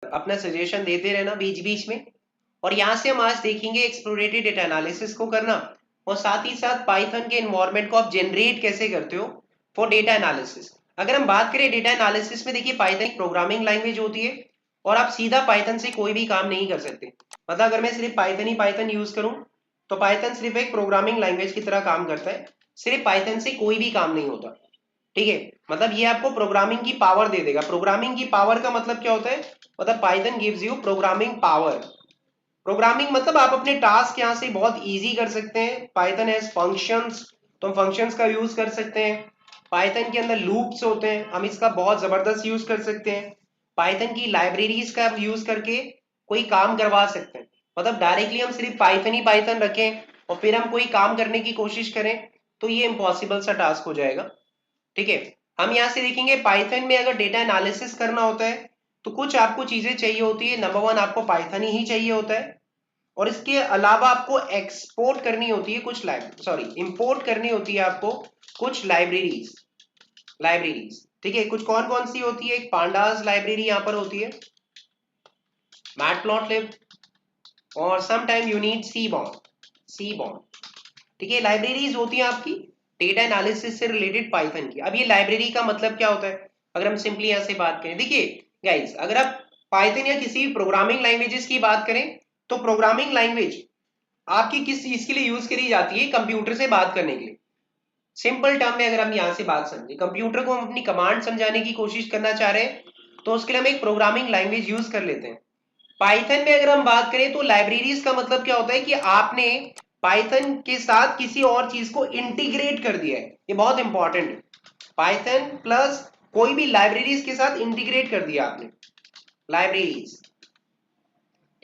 अपना सजेशन देते रहना बीच बीच में। और यहाँ से हम आज देखेंगे एक्सप्लोरेटरी डेटा एनालिसिस को करना, और साथ ही साथ पाइथन के इन्वायरमेंट को आप जनरेट कैसे करते हो फॉर डेटा एनालिसिस। अगर हम बात करें डेटा एनालिसिस में, देखिए पाइथन एक प्रोग्रामिंग लैंग्वेज होती है और आप सीधा पाइथन से कोई भी काम नहीं कर सकते। मतलब अगर मैं सिर्फ पाइथन ही पाइथन यूज करूं तो पाइथन सिर्फ एक प्रोग्रामिंग लैंग्वेज की तरह काम करता है, सिर्फ पाइथन से कोई भी काम नहीं होता। ठीक है, मतलब ये आपको प्रोग्रामिंग की पावर दे देगा। प्रोग्रामिंग की पावर का मतलब क्या होता है, मतलब Python gives you programming power. Programming मतलब आप अपने टास्क यहाँ से बहुत इजी कर सकते हैं। पाइथन हैज फंक्शंस, तो हम फंक्शंस का यूज कर सकते हैं। पाइथन के अंदर लूप्स होते हैं, हम इसका बहुत जबरदस्त यूज कर सकते हैं। पाइथन की लाइब्रेरीज का यूज करके कोई काम करवा सकते हैं। मतलब डायरेक्टली हम सिर्फ पाइथन ही पाइथन रखें और फिर हम कोई काम करने की कोशिश करें तो ये इम्पॉसिबल सा टास्क हो जाएगा। ठीक है, हम यहाँ से देखेंगे पाइथन में अगर डेटा एनालिसिस करना होता है तो कुछ आपको चीजें चाहिए होती है। नंबर वन, आपको पाइथन ही चाहिए होता है, और इसके अलावा आपको एक्सपोर्ट करनी होती है कुछ इंपोर्ट करनी होती है आपको कुछ लाइब्रेरीज। ठीक है, कुछ कौन कौन सी होती है, एक पांडास लाइब्रेरी यहाँ पर होती है, मैटप्लॉटलिब, और some time you need seaborn. ठीक है, लाइब्रेरीज होती है आपकी डेटा एनालिसिस से रिलेटेड पाइथन की। अब ये लाइब्रेरी का मतलब क्या होता है, अगर हम सिंपली यहाँ से बात करें, देखिए गाइस, अगर आप पाइथन या किसी भी प्रोग्रामिंग लैंग्वेजेस की बात करें तो प्रोग्रामिंग लैंग्वेज आपकी किस चीज के लिए यूज करी जाती है, कंप्यूटर से बात करने के लिए। सिंपल टर्म में अगर हम यहाँ से बात समझे, कंप्यूटर को हम अपनी कमांड समझाने की कोशिश करना चाह रहे हैं तो उसके लिए हम एक प्रोग्रामिंग लैंग्वेज यूज कर लेते हैं। पाइथन में अगर हम बात करें तो लाइब्रेरीज का मतलब क्या होता है कि आपने पाइथन के साथ किसी और चीज को इंटीग्रेट कर दिया है। ये बहुत इंपॉर्टेंट है, पाइथन प्लस कोई भी लाइब्रेरीज के साथ इंटीग्रेट कर दिया आपने, लाइब्रेरीज।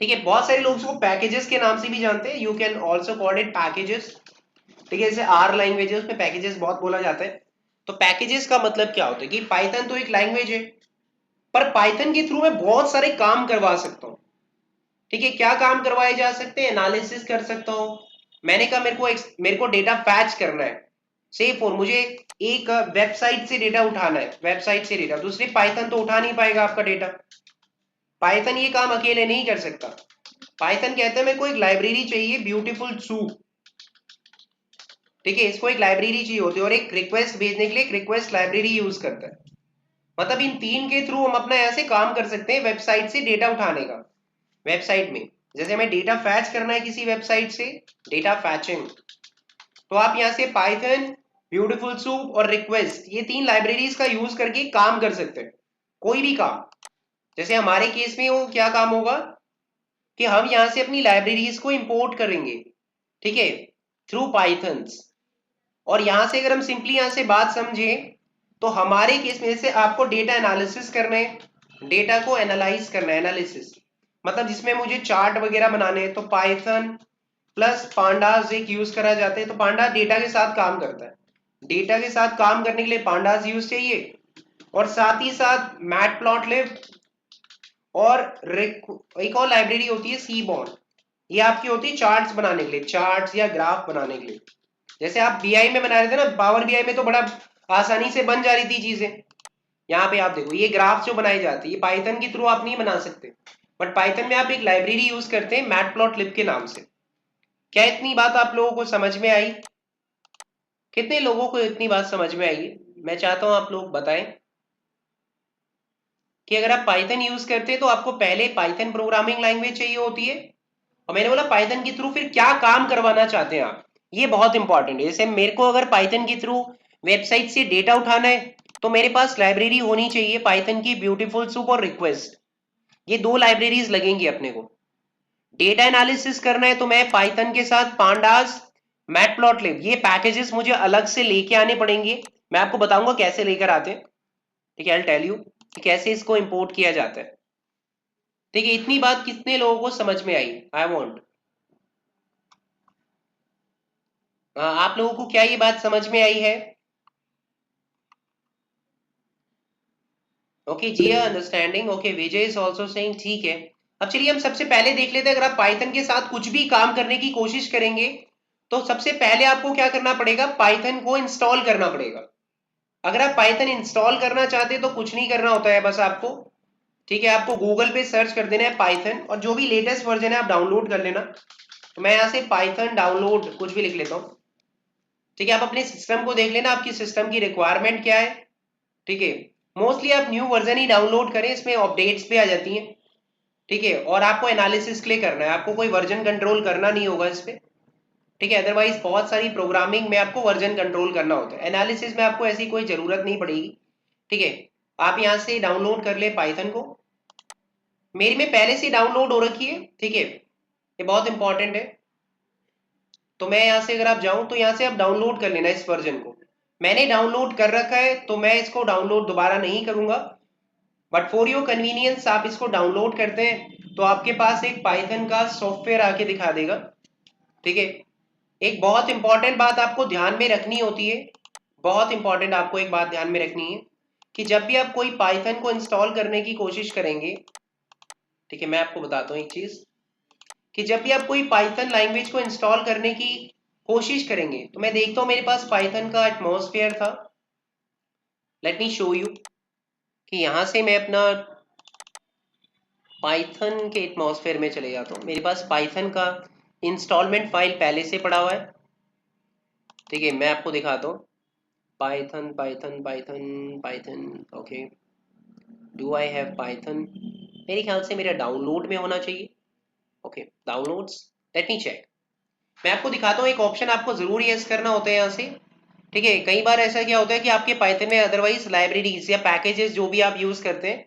ठीक है, बहुत सारे लोग उसको पैकेजेस के नाम से भी जानते हैं, you can also call it packages. ठीक है, जैसे आर लैंग्वेज है उसमें पैकेजेस बहुत बोला जाता है। तो पैकेजेस का मतलब क्या होता है कि पाइथन तो एक लैंग्वेज है, पर पाइथन के थ्रू मैं बहुत सारे काम करवा सकता हूँ। ठीक है, क्या काम करवाए जा सकते हैं, एनालिसिस कर सकता हूँ। मैंने कहा मेरे को डेटा फैच करना है, से फॉर मुझे एक वेबसाइट से डेटा उठाना है, वेबसाइट से डेटा, दूसरी पाइथन तो उठा नहीं पाएगा आपका डेटा। पाइथन ये काम अकेले नहीं कर सकता। पाइथन कहता है मेरे को एक लाइब्रेरी चाहिए, ब्यूटीफुल सूप। ठीक है, इसको एक लाइब्रेरी चाहिए होती है, और एक रिक्वेस्ट भेजने के लिए एक रिक्वेस्ट लाइब्रेरी यूज करता है। मतलब इन तीन के थ्रू हम अपना ऐसे काम कर सकते हैं वेबसाइट से डेटा उठाने का। वेबसाइट में जैसे हमें डेटा फैच करना है किसी वेबसाइट से, डेटा फैचिंग, तो आप यहाँ से पाइथन, ब्यूटीफुल सूप और रिक्वेस्ट, ये तीन लाइब्रेरीज का यूज करके काम कर सकते हैं, कोई भी काम। जैसे हमारे केस में वो क्या काम होगा कि हम यहाँ से अपनी लाइब्रेरीज को इंपोर्ट करेंगे, ठीक है, थ्रू पाइथन्स। और यहां से अगर हम सिंपली यहां से बात समझें तो हमारे केस में जैसे आपको डेटा एनालिसिस करना है, डेटा को एनालाइज करना है, एनालिसिस मतलब जिसमें मुझे चार्ट वगैरह बनाने हैं तो पाइथन प्लस पांडास एक यूज करा जाता है। तो पांडास डेटा के साथ काम करता है, डेटा के साथ काम करने के लिए पांडास यूज चाहिए, और साथ ही साथ मैटप्लॉटलिब, और एक और लाइब्रेरी होती है सीबॉर्न, ये आपकी होती है चार्ट्स बनाने के लिए, चार्ट्स या ग्राफ बनाने के लिए। जैसे आप बीआई में बना रहे थे ना, पावर बीआई में तो बड़ा आसानी से बन जा रही थी चीजें। यहाँ पे आप देखो ये ग्राफ जो बनाई जाती है, ये पाइथन के थ्रू आप नहीं बना सकते, बट पाइथन में आप एक लाइब्रेरी यूज करते हैं मैटप्लॉटलिब के नाम से। क्या इतनी बात आप लोगों को समझ में आई? कितने लोगों को इतनी बात समझ में आई है? मैं चाहता हूं आप लोग बताएं कि अगर आप पाइथन यूज करते हैं तो आपको पहले पाइथन प्रोग्रामिंग लैंग्वेज चाहिए होती है, और मैंने बोला पाइथन के थ्रू फिर क्या काम करवाना चाहते हैं आप, ये बहुत इंपॉर्टेंट है। जैसे मेरे को अगर पाइथन के थ्रू वेबसाइट से डेटा उठाना है तो मेरे पास लाइब्रेरी होनी चाहिए पाइथन की, ब्यूटीफुल सूप और रिक्वेस्ट, ये दो लाइब्रेरीज लगेंगी अपने को। डेटा एनालिसिस करना है तो मैं पाइथन के साथ पांडास, मैटप्लॉटलिब, ये पैकेजेस मुझे अलग से लेके आने पड़ेंगे। मैं आपको बताऊंगा कैसे लेकर आते हैं। ठीक है, आई टेल यू कि कैसे इसको इंपोर्ट किया जाता है। ठीक है, इतनी बात कितने लोगों को समझ में आई? आई वॉन्ट, आप लोगों को क्या ये बात समझ में आई है? Okay ji, understanding. Okay, Vijay is also saying ठीक है। अब चलिए हम सबसे पहले देख लेते हैं, अगर आप पाइथन के साथ कुछ भी काम करने की कोशिश करेंगे तो सबसे पहले आपको क्या करना पड़ेगा, पाइथन को इंस्टॉल करना पड़ेगा। अगर आप पाइथन इंस्टॉल करना चाहते हैं तो कुछ नहीं करना होता है, बस आपको ठीक है, आपको गूगल पे सर्च कर देना है पाइथन, और जो भी लेटेस्ट वर्जन है आप डाउनलोड कर लेना। तो मैं यहाँ से पाइथन डाउनलोड कुछ भी लिख लेता हूँ। ठीक है, आप अपने सिस्टम को देख लेना, आपकी सिस्टम की रिक्वायरमेंट क्या है। ठीक है, मोस्टली आप न्यू वर्जन ही डाउनलोड करें, इसमें अपडेट्स भी आ जाती हैं। ठीक है, और आपको एनालिसिस के लिए करना है, आपको कोई वर्जन कंट्रोल करना नहीं होगा इस पे। ठीक है, अदरवाइज बहुत सारी प्रोग्रामिंग में आपको वर्जन कंट्रोल करना होता है, एनालिसिस में आपको ऐसी कोई जरूरत नहीं पड़ेगी। ठीक है, आप यहाँ से डाउनलोड कर ले पाइथन को। मेरी में पहले से डाउनलोड हो रखी है। ठीक है, ये बहुत इंपॉर्टेंट है। तो मैं यहाँ से अगर आप जाऊं तो यहाँ से आप डाउनलोड कर लेना इस वर्जन को। मैंने डाउनलोड कर रखा है तो मैं इसको डाउनलोड दोबारा नहीं करूंगा, बट फॉर योर कन्वीनियंस आप इसको डाउनलोड करते हैं तो आपके पास एक पाइथन का सॉफ्टवेयर आके दिखा देगा। ठीक है, एक बहुत इंपॉर्टेंट बात आपको ध्यान में रखनी होती है, बहुत इंपॉर्टेंट आपको एक बात ध्यान में रखनी है कि जब भी आप कोई पाइथन को इंस्टॉल करने की कोशिश करेंगे, ठीक है, मैं आपको बताता हूँ एक चीज, कि जब भी आप कोई पाइथन लैंग्वेज को इंस्टॉल करने की कोशिश करेंगे, तो मैं देखता हूँ मेरे पास पाइथन का एटमॉस्फेयर था। लेट मी शो यू कि यहाँ से मैं अपना पाइथन के एटमॉस्फेयर में चले जाता हूँ। मेरे पास पाइथन का इंस्टॉलमेंट फाइल पहले से पड़ा हुआ है। ठीक है, मैं आपको दिखाता हूँ। Python Python Python Python, okay, do I have Python? मेरे ख्याल से मेरा डाउनलोड में होना चाहिए। ओके, डाउनलोड्स, लेट मी चेक। मैं आपको दिखाता हूँ, एक ऑप्शन आपको जरूर यस करना होता है यहाँ से। ठीक है, कई बार ऐसा क्या होता है कि आपके पाइथन में अदरवाइज लाइब्रेरीज या पैकेजेस जो भी आप यूज करते हैं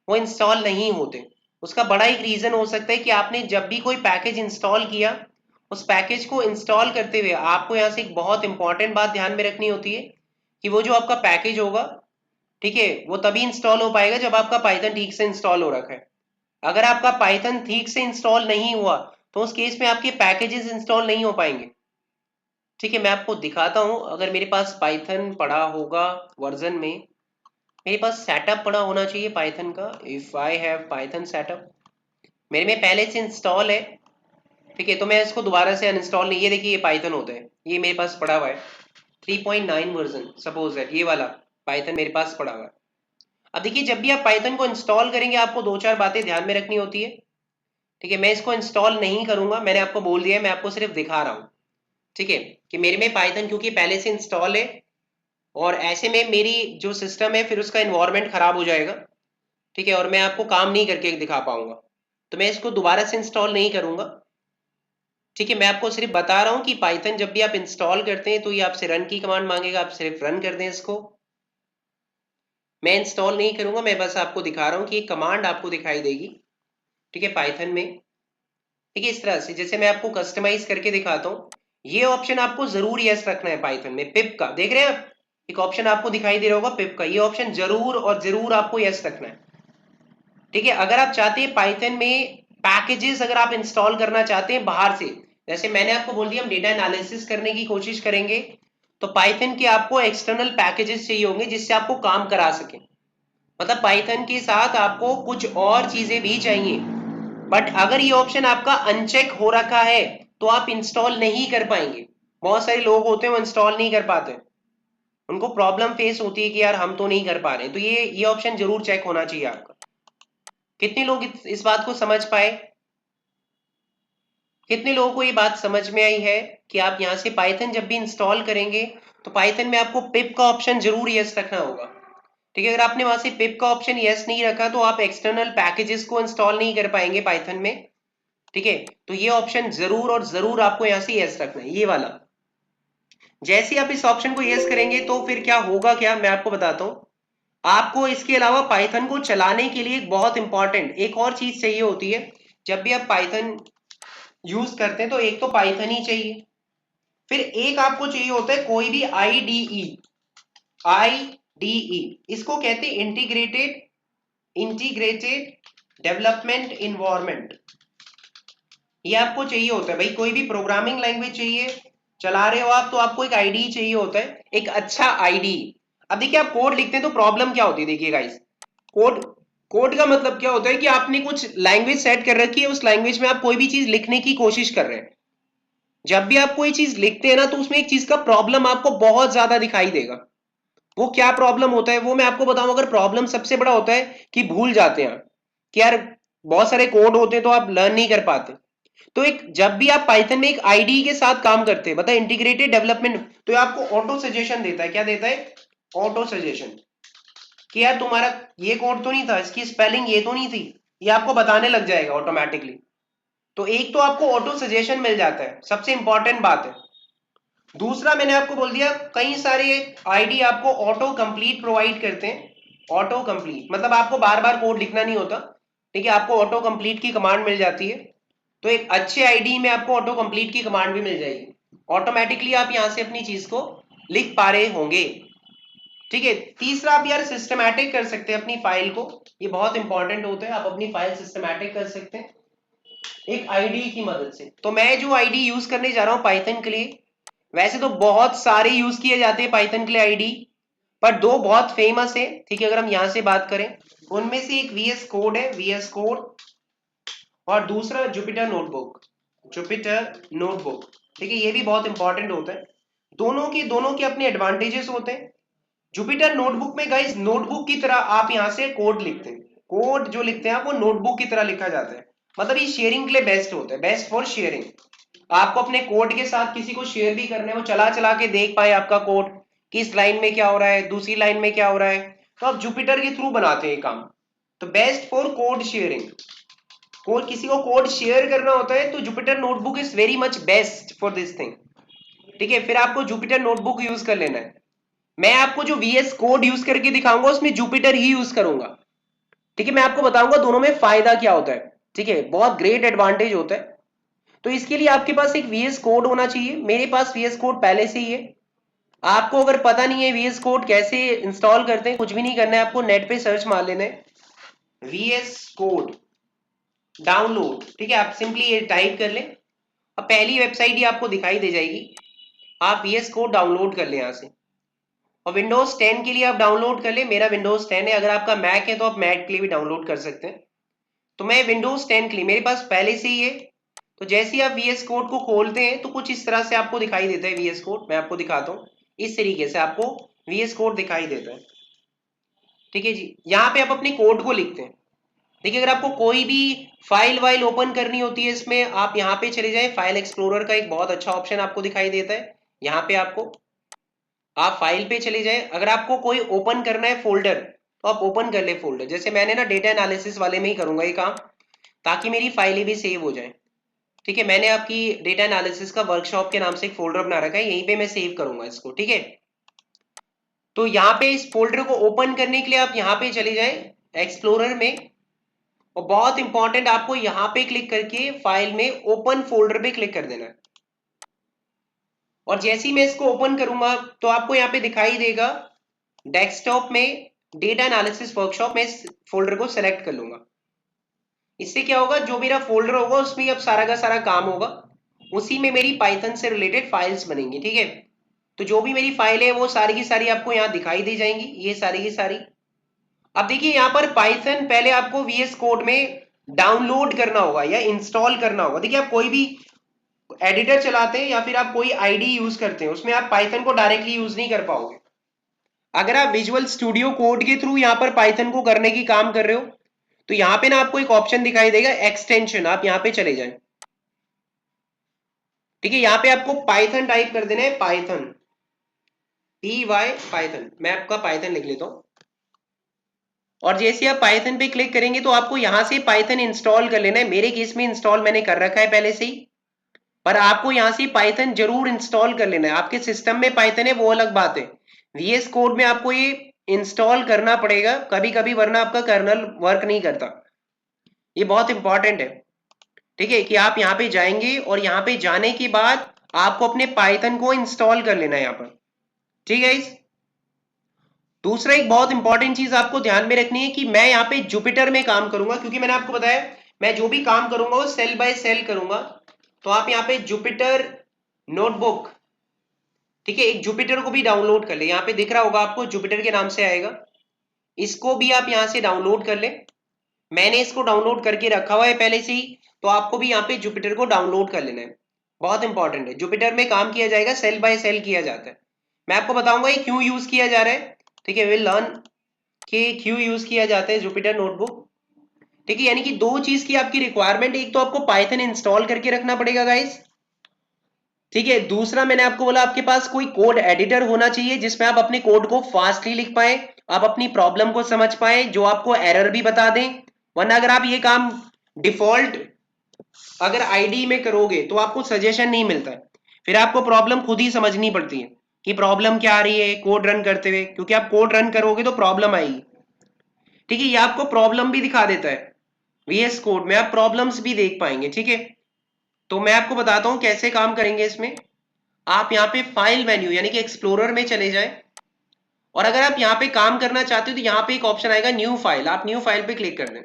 वो इंस्टॉल नहीं होते। उसका बड़ा एक रीजन हो सकता है कि आपने जब भी कोई पैकेज इंस्टॉल किया, उस पैकेज को इंस्टॉल करते हुए आपको यहाँ से एक बहुत इंपॉर्टेंट बात ध्यान में रखनी होती है कि वो जो आपका पैकेज होगा, ठीक है, वो तभी इंस्टॉल हो पाएगा जब आपका पाइथन ठीक से इंस्टॉल हो रखा है। अगर आपका पाइथन ठीक से इंस्टॉल नहीं हुआ तो उस केस में आपके पैकेजेस इंस्टॉल नहीं हो पाएंगे। ठीक है, मैं आपको दिखाता हूं, अगर मेरे पास पाइथन पड़ा होगा वर्जन में, मेरे पास सेटअप पड़ा होना चाहिए पाइथन का। If I have Python setup, मेरे में पहले से इंस्टॉल है। ठीक है, तो मैं इसको दोबारा से अनइंस्टॉल नहीं, ये देखिए ये पाइथन होता है, ये मेरे पास पड़ा हुआ है 3.9 वर्जन, सपोज दैट ये वाला पाइथन मेरे पास पड़ा हुआ है। अब देखिए, जब भी आप पाइथन को इंस्टॉल करेंगे आपको दो चार बातें ध्यान में रखनी होती है। ठीक है, मैं इसको इंस्टॉल नहीं करूंगा, मैंने आपको बोल दिया है, मैं आपको सिर्फ दिखा रहा हूँ। ठीक है, कि मेरे में पाइथन क्योंकि पहले से इंस्टॉल है, और ऐसे में मेरी जो सिस्टम है फिर उसका इन्वायरमेंट खराब हो जाएगा। ठीक है, और मैं आपको काम नहीं करके दिखा पाऊंगा, तो मैं इसको दोबारा से इंस्टॉल नहीं करूंगा। ठीक है, मैं आपको सिर्फ बता रहा हूं कि पाइथन जब भी आप इंस्टॉल करते हैं तो ये आपसे रन की कमांड मांगेगा, आप सिर्फ रन कर दें इसको। मैं इंस्टॉल नहीं करूंगा, मैं बस आपको दिखा रहा हूं कि एक कमांड आपको दिखाई देगी। ठीक है, पाइथन में। ठीक है, इस तरह से जैसे मैं आपको कस्टमाइज करके दिखाता हूँ, ये ऑप्शन आपको जरूर यस रखना है पाइथन में। पिप का देख रहे हैं आप, एक ऑप्शन आपको दिखाई दे रहा होगा पिप का, ये ऑप्शन जरूर और जरूर आपको यस रखना है। ठीक है, अगर आप चाहते हैं पाइथन में पैकेजेस अगर आप इंस्टॉल करना चाहते हैं बाहर से, जैसे मैंने आपको बोल दिया हम डेटा एनालिसिस करने की कोशिश करेंगे, तो पाइथन के आपको एक्सटर्नल पैकेजेस चाहिए होंगे जिससे आपको काम करा सके। मतलब पाइथन के साथ आपको कुछ और चीजें भी चाहिए, बट अगर ये ऑप्शन आपका अनचेक हो रखा है तो आप इंस्टॉल नहीं कर पाएंगे। बहुत सारे लोग होते हैं वो इंस्टॉल नहीं कर पाते, उनको प्रॉब्लम फेस होती है कि यार हम तो नहीं कर पा रहे, तो ये ऑप्शन जरूर चेक होना चाहिए आपका। कितने लोग इस बात को समझ पाए? कितने लोगों को ये बात समझ में आई है कि आप यहाँ से पाइथन जब भी इंस्टॉल करेंगे तो पाइथन में आपको पिप का ऑप्शन जरूर यस रखना होगा। ठीक है, अगर आपने वहां से पिप का ऑप्शन यस नहीं रखा तो आप एक्सटर्नल पैकेजेस को इंस्टॉल नहीं कर पाएंगे पाइथन में। ठीक है, तो ये ऑप्शन जरूर और जरूर आपको यहाँ से यस रखना है, ये वाला। जैसे आप इस ऑप्शन को यस करेंगे तो फिर क्या होगा, क्या मैं आपको बताता हूँ। आपको इसके अलावा पाइथन को चलाने के लिए बहुत इंपॉर्टेंट एक और चीज चाहिए होती है। जब भी आप पाइथन यूज करते हैं तो एक तो पाइथन ही चाहिए, फिर एक आपको चाहिए होता है कोई भी आईडीई। आईडीई इसको कहते हैं इंटीग्रेटेड डेवलपमेंट इन्वायरमेंट। ये आपको चाहिए होता है भाई, कोई भी प्रोग्रामिंग लैंग्वेज चाहिए, चला रहे हो आप तो आपको एक आईडी चाहिए होता है, एक अच्छा आईडी। अब देखिए, आप कोड लिखते हैं तो प्रॉब्लम क्या होती है, देखिए गाइस, कोड कोड का मतलब क्या होता है कि आपने कुछ लैंग्वेज सेट कर रखी है, उस लैंग्वेज में आप कोई भी चीज लिखने की कोशिश कर रहे हैं। जब भी आप कोई चीज लिखते हैं ना तो उसमें एक चीज का प्रॉब्लम आपको बहुत ज्यादा दिखाई देगा। वो क्या प्रॉब्लम होता है वो मैं आपको बताऊं। अगर प्रॉब्लम सबसे बड़ा होता है कि भूल जाते हैं, कि यार बहुत सारे कोड होते हैं तो आप लर्न नहीं कर पाते। तो एक जब भी आप पाइथन में एक आईडी के साथ काम करते हैं, मतलब इंटीग्रेटेड डेवलपमेंट, तो ये आपको ऑटो सजेशन देता है। क्या देता है? ऑटो सजेशन, कि यार तुम्हारा ये कोड तो नहीं था, इसकी स्पेलिंग ये तो नहीं थी, ये आपको बताने लग जाएगा ऑटोमेटिकली। तो एक तो आपको ऑटो सजेशन मिल जाता है, सबसे इंपॉर्टेंट बात है। दूसरा मैंने आपको बोल दिया, कई सारे आईडी आपको ऑटो कंप्लीट प्रोवाइड करते हैं। ऑटो कंप्लीट मतलब आपको बार बार कोड लिखना नहीं होता, ठीक है, आपको ऑटो कंप्लीट की कमांड मिल जाती है। तो एक अच्छे आईडी में आपको ऑटो कंप्लीट की कमांड भी मिल जाएगी, ऑटोमेटिकली आप यहां से अपनी चीज को लिख पा रहे होंगे। ठीक है, तीसरा आप यार सिस्टमैटिक कर सकते हैं अपनी फाइल को, ये बहुत इंपॉर्टेंट होता है। आप अपनी फाइल सिस्टमैटिक कर सकते हैं एक आईडी की मदद से। तो मैं जो आईडी यूज करने जा रहा हूं पाइथन के लिए, वैसे तो बहुत सारे यूज किए जाते हैं पाइथन के लिए आईडी, पर दो बहुत फेमस है। ठीक है, अगर हम यहां से बात करें, उनमें से एक वीएस कोड है, वीएस कोड, और दूसरा जुपिटर नोटबुक, जुपिटर नोटबुक। ठीक है, ये भी बहुत इंपॉर्टेंट होता है। दोनों के अपने एडवांटेजेस होते हैं। जुपिटर नोटबुक में गाइस नोटबुक की तरह आप यहां से कोड लिखते हैं, कोड जो लिखते हैं आप वो नोटबुक की तरह लिखा जाता है। मतलब ये शेयरिंग के लिए बेस्ट होता है, बेस्ट फॉर शेयरिंग। आपको अपने कोड के साथ किसी को शेयर भी करने, वो चला चला के देख पाए आपका कोड, कि इस लाइन में क्या हो रहा है, दूसरी लाइन में क्या हो रहा है। तो आप जुपिटर के थ्रू बनाते हैं काम, तो best for code sharing. Code किसी को कोड शेयर करना होता है तो Jupyter notebook is very much best for this thing. ठीक है, फिर आपको जुपिटर नोटबुक यूज कर लेना है। मैं आपको जो वीएस कोड यूज करके दिखाऊंगा उसमें जुपिटर ही यूज करूंगा। ठीक है, मैं आपको बताऊंगा दोनों में फायदा क्या होता है। ठीक है, बहुत ग्रेट एडवांटेज होता है। तो इसके लिए आपके पास एक वीएस कोड होना चाहिए, मेरे पास वीएस कोड पहले से ही है। आपको अगर पता नहीं है वीएस कोड कैसे इंस्टॉल करते हैं, कुछ भी नहीं करना है, आपको नेट पे सर्च मार लेना है वीएस कोड डाउनलोड। ठीक है, आप सिंपली ये टाइप कर लें, अब पहली वेबसाइट ही आपको दिखाई दे जाएगी। आप वीएस कोड डाउनलोड कर लें यहाँ से, और विंडोज 10 के लिए आप डाउनलोड कर ले। मेरा विंडोज 10 है, अगर आपका मैक है तो आप मैक के लिए भी डाउनलोड कर सकते हैं। तो मैं विंडोज 10 के लिए, मेरे पास पहले से ही है। तो जैसे ही आप वीएस कोड को खोलते हैं तो कुछ इस तरह से आपको दिखाई देता है वीएस कोड। मैं आपको दिखाता हूँ, इस तरीके से आपको वीएस कोड दिखाई देता है। ठीक है जी, यहाँ पे आप अपने कोड को लिखते हैं। देखिए, अगर आपको कोई भी फाइल वाइल ओपन करनी होती है इसमें, आप यहाँ पे चले जाए, फाइल एक्सप्लोरर का एक बहुत अच्छा ऑप्शन आपको दिखाई देता है। यहाँ पे आपको, आप फाइल पे चले जाए, अगर आपको कोई ओपन करना है फोल्डर तो आप ओपन कर ले फोल्डर। जैसे मैंने ना डेटा एनालिसिस वाले में ही करूंगा ये काम, ताकि मेरी फाइलें भी सेव हो जाए। ठीक है, मैंने आपकी डेटा एनालिसिस का वर्कशॉप के नाम से एक फोल्डर बना रखा है, यहीं पे मैं सेव करूंगा इसको। ठीक है, तो यहाँ पे इस फोल्डर को ओपन करने के लिए आप यहाँ पे चले जाए एक्सप्लोरर में, और बहुत इंपॉर्टेंट, आपको यहाँ पे क्लिक करके फाइल में ओपन फोल्डर पे क्लिक कर देना है। और जैसे ही मैं इसको ओपन करूंगा तो आपको यहाँ पे दिखाई देगा डेस्कटॉप में डेटा एनालिसिस वर्कशॉप में, इस फोल्डर को सेलेक्ट कर लूंगा। इससे क्या होगा, जो मेरा फोल्डर होगा उसमें अब सारा का सारा काम होगा, उसी में मेरी पाइथन से रिलेटेड फाइल्स बनेंगी। ठीक है, तो जो भी मेरी फाइल है वो सारी की सारी आपको यहाँ दिखाई दी जाएंगी, ये सारी की सारी। अब देखिए, यहाँ पर पाइथन पहले आपको वीएस कोड में डाउनलोड करना होगा या इंस्टॉल करना होगा। देखिए, आप कोई भी एडिटर चलाते हैं या फिर आप कोई आईडी यूज करते हैं, उसमें आप पाइथन को डायरेक्टली यूज नहीं कर पाओगे। अगर आप विजुअल स्टूडियो कोड के थ्रू यहाँ पर पाइथन को करने की काम कर रहे हो, तो यहाँ पे ना आपको एक ऑप्शन दिखाई देगा एक्सटेंशन, आप यहाँ पे चले जाएं। ठीक है, यहाँ पे आपको पाइथन टाइप कर देना है, पाइथन, पी वाई पाइथन। मैं आपका पाइथन लिख लेता हूँ, और जैसे आप पाइथन पे क्लिक करेंगे तो आपको यहाँ से पाइथन इंस्टॉल कर लेना है। मेरे केस में इंस्टॉल मैंने कर रखा है पहले से ही, पर आपको यहाँ से पाइथन जरूर इंस्टॉल कर लेना है। आपके सिस्टम में पाइथन है वो अलग बात है, वीएस कोड में आपको ये इंस्टॉल करना पड़ेगा कभी कभी, वरना आपका कर्नल वर्क नहीं करता। ये बहुत इंपॉर्टेंट है। ठीक है, कि आप यहाँ पे जाएंगे और यहाँ पे जाने के बाद आपको अपने पाइथन को इंस्टॉल कर लेना है यहाँ पर। ठीक है, दूसरा एक बहुत इंपॉर्टेंट चीज आपको ध्यान में रखनी है कि मैं यहाँ पे जुपिटर में काम करूंगा, क्योंकि मैंने आपको बताया मैं जो भी काम करूंगा वो सेल बाय सेल करूंगा। तो आप यहाँ पे जुपिटर नोटबुक, ठीक है, एक जुपिटर को भी डाउनलोड कर ले, यहाँ पे दिख रहा होगा आपको जुपिटर के नाम से आएगा, इसको भी आप यहाँ से डाउनलोड कर ले। मैंने इसको डाउनलोड करके रखा हुआ है पहले से ही, तो आपको भी यहाँ पे जुपिटर को डाउनलोड कर लेना है। बहुत इंपॉर्टेंट है, जुपिटर में काम किया जाएगा, सेल बाय सेल किया जाता है। मैं आपको बताऊंगा ये क्यों यूज किया जा रहा है। ठीक है, विल लर्न कि क्यों यूज किया जाता है जुपिटर नोटबुक। ठीक है, यानी कि दो चीज की आपकी रिक्वायरमेंट, एक तो आपको पाइथन इंस्टॉल करके रखना पड़ेगा गाइस, ठीक है, दूसरा मैंने आपको बोला आपके पास कोई कोड एडिटर होना चाहिए जिसमें आप अपने कोड को फास्टली लिख पाए, आप अपनी प्रॉब्लम को समझ पाए, जो आपको एरर भी बता दें। वरना अगर आप ये काम डिफॉल्ट अगर आईडी में करोगे तो आपको सजेशन नहीं मिलता है, फिर आपको प्रॉब्लम खुद ही समझनी पड़ती है कि प्रॉब्लम क्या आ रही है कोड रन करते हुए, क्योंकि आप कोड रन करोगे तो प्रॉब्लम आएगी। ठीक है, ये आपको प्रॉब्लम भी दिखा देता है, वीएस कोड में आप प्रॉब्लम्स भी देख पाएंगे। ठीक है, तो मैं आपको बताता हूं कैसे काम करेंगे इसमें। आप यहाँ पे फाइल मेन्यू यानी कि एक्सप्लोरर में चले जाएं, और अगर आप यहाँ पे काम करना चाहते हो तो यहाँ पे एक ऑप्शन आएगा न्यू फाइल, आप न्यू फाइल पे क्लिक कर दें।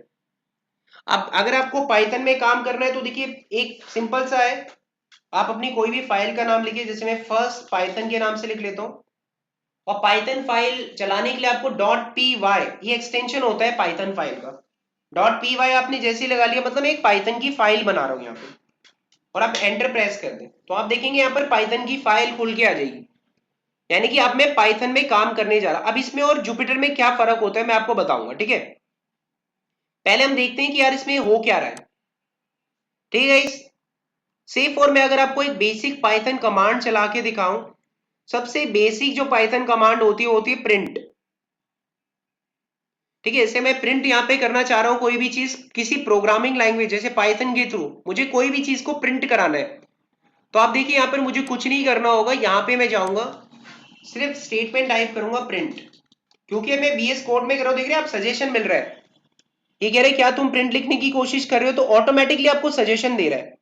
अब अगर आपको पाइथन में काम करना है तो देखिए एक सिंपल सा है, आप अपनी कोई भी फाइल का नाम लिखिए, जैसे मैं फर्स्ट पाइथन के नाम से लिख लेता हूँ, और पाइथन फाइल चलाने के लिए आपको .py ये एक्सटेंशन होता है पाइथन फाइल का। .py आपने जैसे ही लगा लिया मतलब एक पाइथन की फाइल बना रहा हूँ यहाँ पे, और आप एंटर प्रेस कर दें तो आप देखेंगे यहाँ पर पाइथन की फाइल खुल के आ जाएगी, यानी कि अब मैं पाइथन में काम करने जा रहा। अब इसमें और जुपिटर में क्या फर्क होता है मैं आपको बताऊंगा। ठीक है, पहले हम देखते हैं कि यार इसमें हो क्या रहा है। ठीक है, इस सेफ और में अगर आपको एक बेसिक पाइथन कमांड चला के दिखाऊं, सबसे बेसिक जो पाइथन कमांड होती है प्रिंट। ठीक है, जैसे मैं प्रिंट यहाँ पे करना चाह रहा हूँ कोई भी चीज किसी प्रोग्रामिंग लैंग्वेज जैसे पाइथन के थ्रू मुझे कोई भी चीज को प्रिंट कराना है, तो आप देखिए यहाँ पर मुझे कुछ नहीं करना होगा, यहाँ पे मैं जाऊंगा सिर्फ स्टेटमेंट टाइप करूंगा प्रिंट, क्योंकि मैं वीएस कोड में कर रहा हूं। देख रहे हैं आप सजेशन मिल रहा है, ये कह रहे हैं क्या तुम प्रिंट लिखने की कोशिश कर रहे हो, तो ऑटोमेटिकली आपको सजेशन दे रहा है।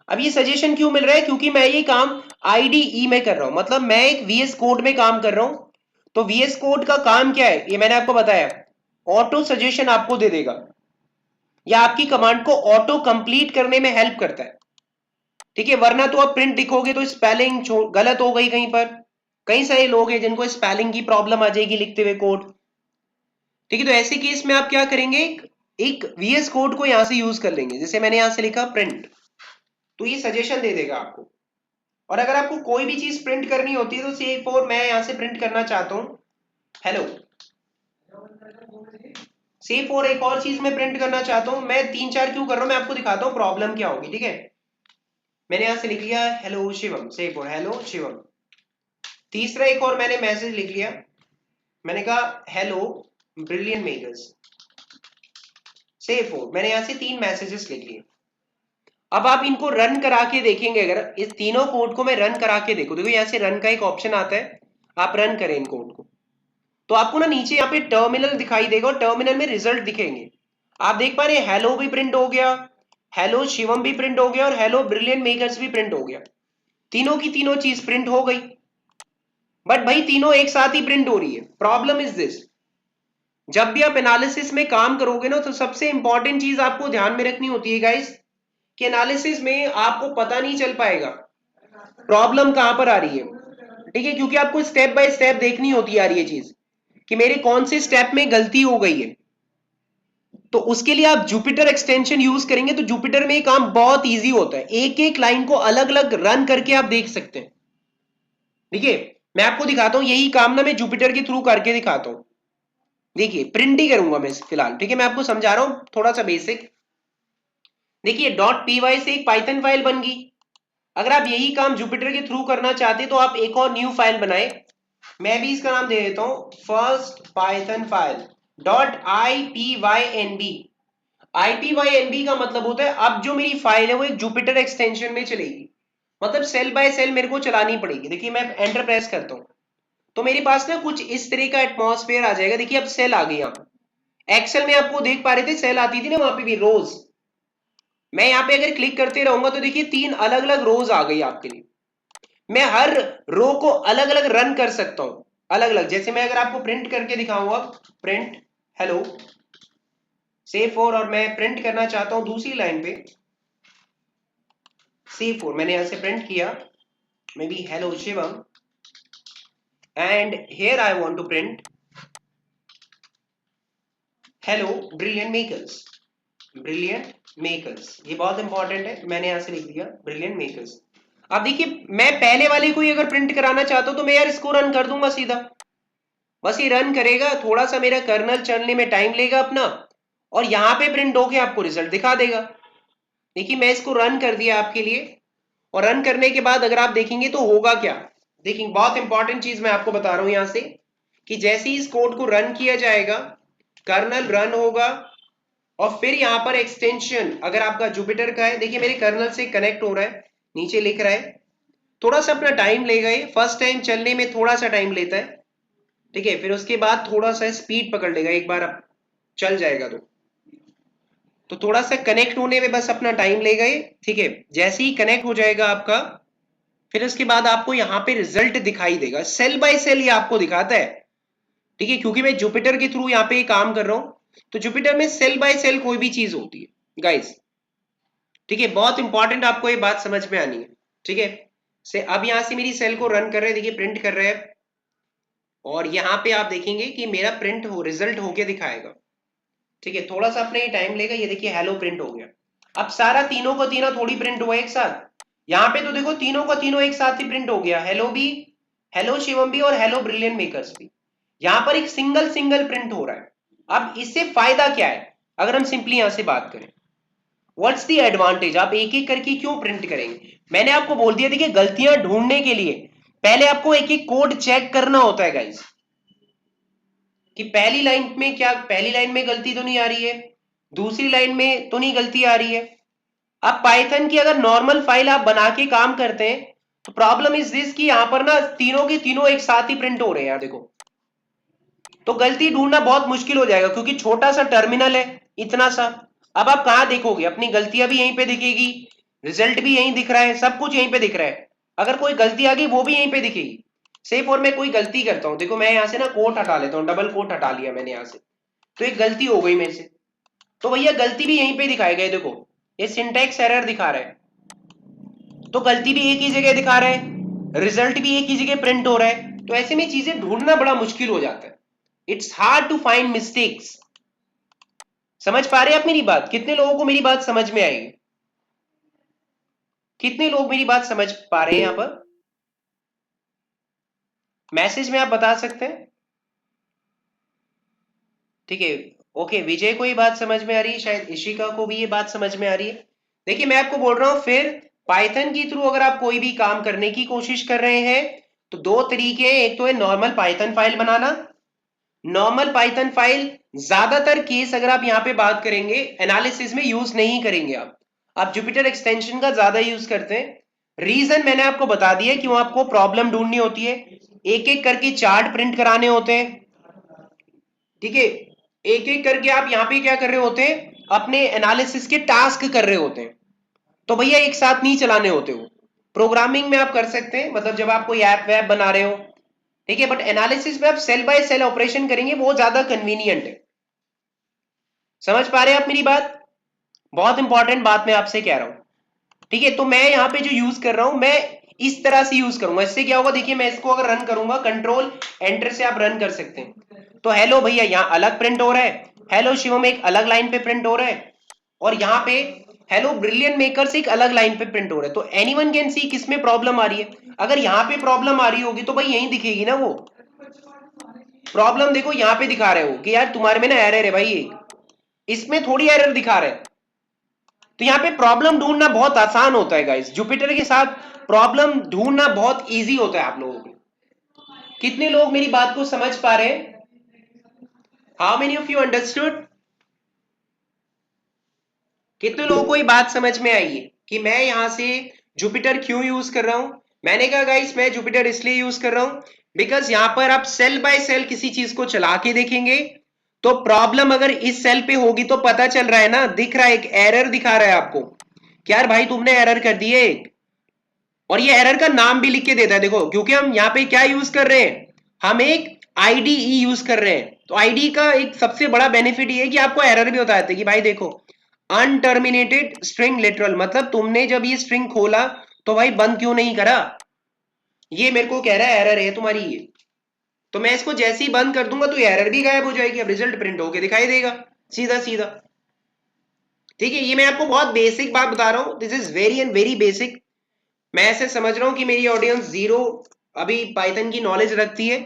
अब ये सजेशन क्यों मिल रहा है, क्योंकि मैं ये काम आईडीई में कर रहा हूं, मतलब मैं एक वीएस कोड में काम कर रहा हूं। तो वीएस कोड का काम क्या है ये मैंने आपको बताया, ऑटो सजेशन आपको दे देगा, या आपकी कमांड को ऑटो कंप्लीट करने में हेल्प करता है। ठीक है, वरना तो आप प्रिंट लिखोगे तो स्पेलिंग गलत हो गई कहीं पर, कई सारे लोग हैं जिनको स्पेलिंग की प्रॉब्लम आ जाएगी लिखते हुए कोड। ठीक है, तो ऐसे केस में आप क्या करेंगे, एक वीएस कोड को यहां से यूज कर लेंगे, जैसे मैंने यहां से लिखा प्रिंट, तो ये सजेशन दे देगा आपको। और अगर आपको कोई भी चीज प्रिंट करनी होती है तो सी फोर मैं यहां से प्रिंट करना चाहता हूं हेलो, सी फोर एक और चीज मैं प्रिंट करना चाहता हूं, मैं तीन चार क्यों कर रहा हूं मैं आपको दिखाता हूं प्रॉब्लम क्या होगी। ठीक है, मैंने यहां से लिख लिया हेलो शिवम, सी फोर हेलो शिवम। तीसरा एक और मैंने मैसेज लिख लिया, मैंने कहा हेलो ब्रिलियंट मेकर्स, सी फोर। मैंने यहां से तीन मैसेजेस लिख लिए। अब आप इनको रन करा के देखेंगे, अगर इस तीनों कोड को मैं रन करा के देखो, देखो यहाँ से रन का एक ऑप्शन आता है, आप रन करें इन कोड को तो आपको ना नीचे यहाँ पे टर्मिनल दिखाई देगा, और टर्मिनल में रिजल्ट दिखेंगे। आप देख पा रहे हैं हेलो भी प्रिंट हो गया, हेलो शिवम भी प्रिंट हो गया, और हेलो ब्रिलियंट मेकर्स भी प्रिंट हो गया। तीनों की तीनों चीज प्रिंट हो गई, बट भाई तीनों एक साथ ही प्रिंट हो रही है। प्रॉब्लम इज दिस, जब भी आप एनालिसिस में काम करोगे ना तो सबसे इंपॉर्टेंट चीज आपको ध्यान में रखनी होती है गाइस, कि एनालिसिस में आपको पता नहीं चल पाएगा प्रॉब्लम कहां पर आ रही है। ठीक है, क्योंकि आपको स्टेप बाय स्टेप देखनी होती है यार ये चीज, कि मेरे कौन से स्टेप में गलती हो गई है। तो उसके लिए आप जुपिटर एक्सटेंशन यूज करेंगे तो जुपिटर में ये काम बहुत इजी होता है, एक एक लाइन को अलग अलग रन करके आप देख सकते हैं। ठीक है, मैं आपको दिखाता हूं यही काम ना मैं जुपिटर के थ्रू करके दिखाता हूं। देखिए प्रिंट ही करूंगा मैं फिलहाल। ठीक है, मैं आपको समझा रहा हूं थोड़ा सा बेसिक। देखिए .py से एक पाइथन फाइल बन गई। अगर आप यही काम जुपिटर के थ्रू करना चाहते तो आप एक और न्यू फाइल बनाए, मैं भी इसका नाम दे देता हूं first Python file .ipynb। ipynb का मतलब होता है अब जो मेरी फाइल है वो एक जुपिटर एक्सटेंशन में चलेगी, मतलब सेल बाय सेल मेरे को चलानी पड़ेगी। देखिए मैं एंटर प्रेस करता हूं तो मेरे पास ना कुछ इस तरह का एटमॉस्फेयर आ जाएगा। देखिए अब सेल आ गई, यहाँ एक्सेल में आपको देख पा रहे थे सेल आती थी ना वहां पे भी रोज, मैं यहाँ पे अगर क्लिक करते रहूंगा तो देखिए तीन अलग अलग रोज आ गई आपके लिए। मैं हर रो को अलग अलग रन कर सकता हूं, अलग अलग। जैसे मैं अगर आपको प्रिंट करके दिखाऊंगा प्रिंट हेलो C4, और मैं प्रिंट करना चाहता हूं दूसरी लाइन पे C4, मैंने यहां से प्रिंट किया may be hello Shivam, and here I want to print hello brilliant makers, brilliant makers. ये बहुत इंपॉर्टेंट है, मैंने यहां से लिख दिया ब्रिलियंट मेकर्स। अब देखिए मैं पहले वाले को ही अगर प्रिंट कराना चाहता हूं तो मैं यार इसको रन कर दूंगा सीधा, बस ये रन करेगा, थोड़ा सा मेरा कर्नल चलने में टाइम लेगा अपना, और यहां पे प्रिंट होके आपको रिजल्ट दिखा देगा। देखिए मैं इसको रन कर दिया आपके लिए, और रन करने के बाद अगर आप देखेंगे तो होगा क्या। देखिए बहुत इंपॉर्टेंट चीज मैं आपको बता रहा हूं यहां से, कि जैसे ही इस कोड को रन किया जाएगा, कर्नल रन होगा, और फिर यहाँ पर एक्सटेंशन अगर आपका जुपिटर का है, देखिए मेरे कर्नल से कनेक्ट हो रहा है, नीचे लिख रहा है, थोड़ा सा अपना टाइम लेगा, ये फर्स्ट टाइम चलने में थोड़ा सा टाइम लेता है, ठीक है, फिर उसके बाद थोड़ा सा स्पीड पकड़ लेगा एक बार अब चल जाएगा तो थोड़ा सा कनेक्ट होने में बस अपना टाइम लेगा ये, ठीक है। जैसे ही कनेक्ट हो जाएगा आपका, फिर उसके बाद आपको यहाँ पे रिजल्ट दिखाई देगा, सेल बाय सेल ये आपको दिखाता है, ठीक है, क्योंकि मैं जुपिटर के थ्रू यहाँ पे काम कर रहा हूँ, तो जुपिटर में सेल बाय सेल कोई भी चीज होती है गाइस, ठीक है, बहुत इंपॉर्टेंट आपको ये बात समझ में आनी है, ठीक है। से अब यहाँ से मेरी सेल को रन कर रहे हैं, देखिए प्रिंट कर रहे हैं, और यहाँ पे आप देखेंगे कि मेरा प्रिंट हो रिजल्ट होके दिखाएगा, ठीक है, थोड़ा सा अपने टाइम लेगा, ये देखिए हेलो प्रिंट हो गया। अब सारा तीनों का तीनों थोड़ी प्रिंट हुआ एक साथ, यहाँ पे तो देखो तीनों का तीनों एक साथ ही प्रिंट हो गया, हेलो भी, हेलो शिवम भी, और हेलो ब्रिलियंट मेकर्स भी, यहाँ पर एक सिंगल सिंगल प्रिंट हो रहा है। अब इससे फायदा क्या है, अगर हम सिंपली यहां से बात करें, व्हाट्स द एडवांटेज, आप एक एक करके क्यों प्रिंट करेंगे। मैंने आपको बोल दिया देखिए, गलतियां ढूंढने के लिए पहले आपको एक एक कोड चेक करना होता है गाइस, कि पहली लाइन में क्या, पहली लाइन में गलती तो नहीं आ रही है, दूसरी लाइन में तो नहीं गलती आ रही है। अब पाइथन की अगर नॉर्मल फाइल आप बना के काम करते हैं, तो प्रॉब्लम इज दिस कि यहां पर ना तीनों के तीनों एक साथ ही प्रिंट हो रहे हैं, यार देखो, तो गलती ढूंढना बहुत मुश्किल हो जाएगा, क्योंकि छोटा सा टर्मिनल है इतना सा। अब आप कहां देखोगे, अपनी गलतियां भी यहीं पे दिखेगी, रिजल्ट भी यहीं दिख रहा है, सब कुछ यहीं पे दिख रहा है, अगर कोई गलती आ गई वो भी यहीं पे दिखेगी। सेफ, और मैं कोई गलती करता हूं, देखो मैं यहां से ना कोट हटा लेता हूं, डबल कोट हटा लिया मैंने यहां से, तो एक गलती हो गई मेरे से, तो भैया गलती भी यहीं पे दिखाएगा, ये देखो ये सिंटैक्स एरर दिखा रहा है, तो गलती भी एक ही जगह दिखा रहा है, रिजल्ट भी एक ही जगह प्रिंट हो रहा है, तो ऐसे में चीजें ढूंढना बड़ा मुश्किल हो जाता है, it's hard to find mistakes. समझ पा रहे हैं आप मेरी बात, कितने लोगों को मेरी बात समझ में आएगी, कितने लोग मेरी बात समझ पा रहे हैं यहां पर, मैसेज में आप बता सकते हैं, ठीक है। ओके, विजय को ये बात समझ में आ रही है, शायद इशिका को भी ये बात समझ में आ रही है। देखिए मैं आपको बोल रहा हूं, फिर पाइथन के थ्रू अगर आप कोई भी काम करने की कोशिश कर रहे हैं, तो दो तरीके हैं, एक तो है नॉर्मल पाइथन फाइल बनाना, नॉर्मल पाइथन फाइल ज्यादातर केस अगर आप यहाँ पे बात करेंगे एनालिसिस में यूज नहीं करेंगे, आप जुपिटर एक्सटेंशन का ज्यादा यूज करते हैं। रीजन मैंने आपको बता दिया, क्यों आपको प्रॉब्लम ढूंढनी होती है, एक एक करके चार्ट प्रिंट कराने होते हैं, ठीक है, एक एक करके आप यहाँ पे क्या कर रहे होते हैं, अपने एनालिसिस के टास्क कर रहे होते हैं, तो भैया एक साथ नहीं चलाने होते हो। प्रोग्रामिंग में आप कर सकते हैं, मतलब जब आप कोई ऐप वैप बना रहे हो, ठीक है, बट एनालिसिस में आप सेल बाय सेल ऑपरेशन करेंगे, वो ज्यादा कन्वीनियंट है। समझ पा रहे हैं आप मेरी बात, बहुत इंपॉर्टेंट बात मैं आपसे कह रहा हूं, ठीक है। तो मैं यहाँ पे जो यूज कर रहा हूं, मैं इस तरह से यूज करूंगा, इससे क्या होगा, देखिए मैं इसको अगर रन करूंगा, कंट्रोल एंटर से आप रन कर सकते हैं, तो हेलो भैया यहाँ अलग प्रिंट हो रहा है, हेलो शिवम एक अलग लाइन पे प्रिंट हो रहा है, और यहाँ पे हेलो ब्रिलियंट मेकर्स एक अलग लाइन पे प्रिंट हो रहा है, तो एनीवन कैन सी किसमें प्रॉब्लम आ रही है। अगर यहाँ पे प्रॉब्लम आ रही होगी तो भाई यहीं दिखेगी ना वो प्रॉब्लम, देखो यहाँ पे दिखा रहे हो कि यार तुम्हारे में ना एरर है भाई, एक इसमें थोड़ी एरर दिखा रहे हैं, तो यहाँ पे प्रॉब्लम ढूंढना बहुत आसान होता है गाइस, जुपिटर के साथ प्रॉब्लम ढूंढना बहुत इजी होता है आप लोगों को। कितने लोग मेरी बात को समझ पा रहे हैं, how many of you understood, कितने लोगों को ये बात समझ में आई है कि मैं यहां से जुपिटर क्यों यूज कर रहा हूं। मैंने कहा गाइस मैं जुपिटर इसलिए यूज कर रहा हूं बिकॉज यहां पर आप सेल बाय सेल किसी चीज को चला के देखेंगे, तो प्रॉब्लम अगर इस सेल पे होगी तो पता चल रहा है ना, दिख रहा है, एक एरर दिखा रहा है आपको कि यार भाई तुमने एरर कर दी है एक, और ये एरर का नाम भी लिख के देता है, देखो क्योंकि हम यहाँ पे क्या यूज कर रहे हैं, हम एक आईडीई यूज कर रहे हैं, तो आईडी का एक सबसे बड़ा बेनिफिट ये है कि आपको एरर भी बताते हैं कि भाई देखो अनटर्मिनेटेड स्ट्रिंग लिटरल, मतलब तुमने जब ये स्ट्रिंग खोला तो भाई बंद क्यों नहीं करा, ये मेरे को कह रहा है एरर है तुम्हारी ये, तो मैं इसको जैसे ही बंद कर दूंगा तो ये एरर भी गायब हो जाएगी, अब रिजल्ट प्रिंट होके दिखाई देगा सीधा सीधा, ठीक है। ये मैं आपको बहुत बेसिक बात बता रहा हूं, this is very and very basic. मैं ऐसे समझ रहा हूं कि मेरी ऑडियंस जीरो अभी पाइथन की नॉलेज रखती है,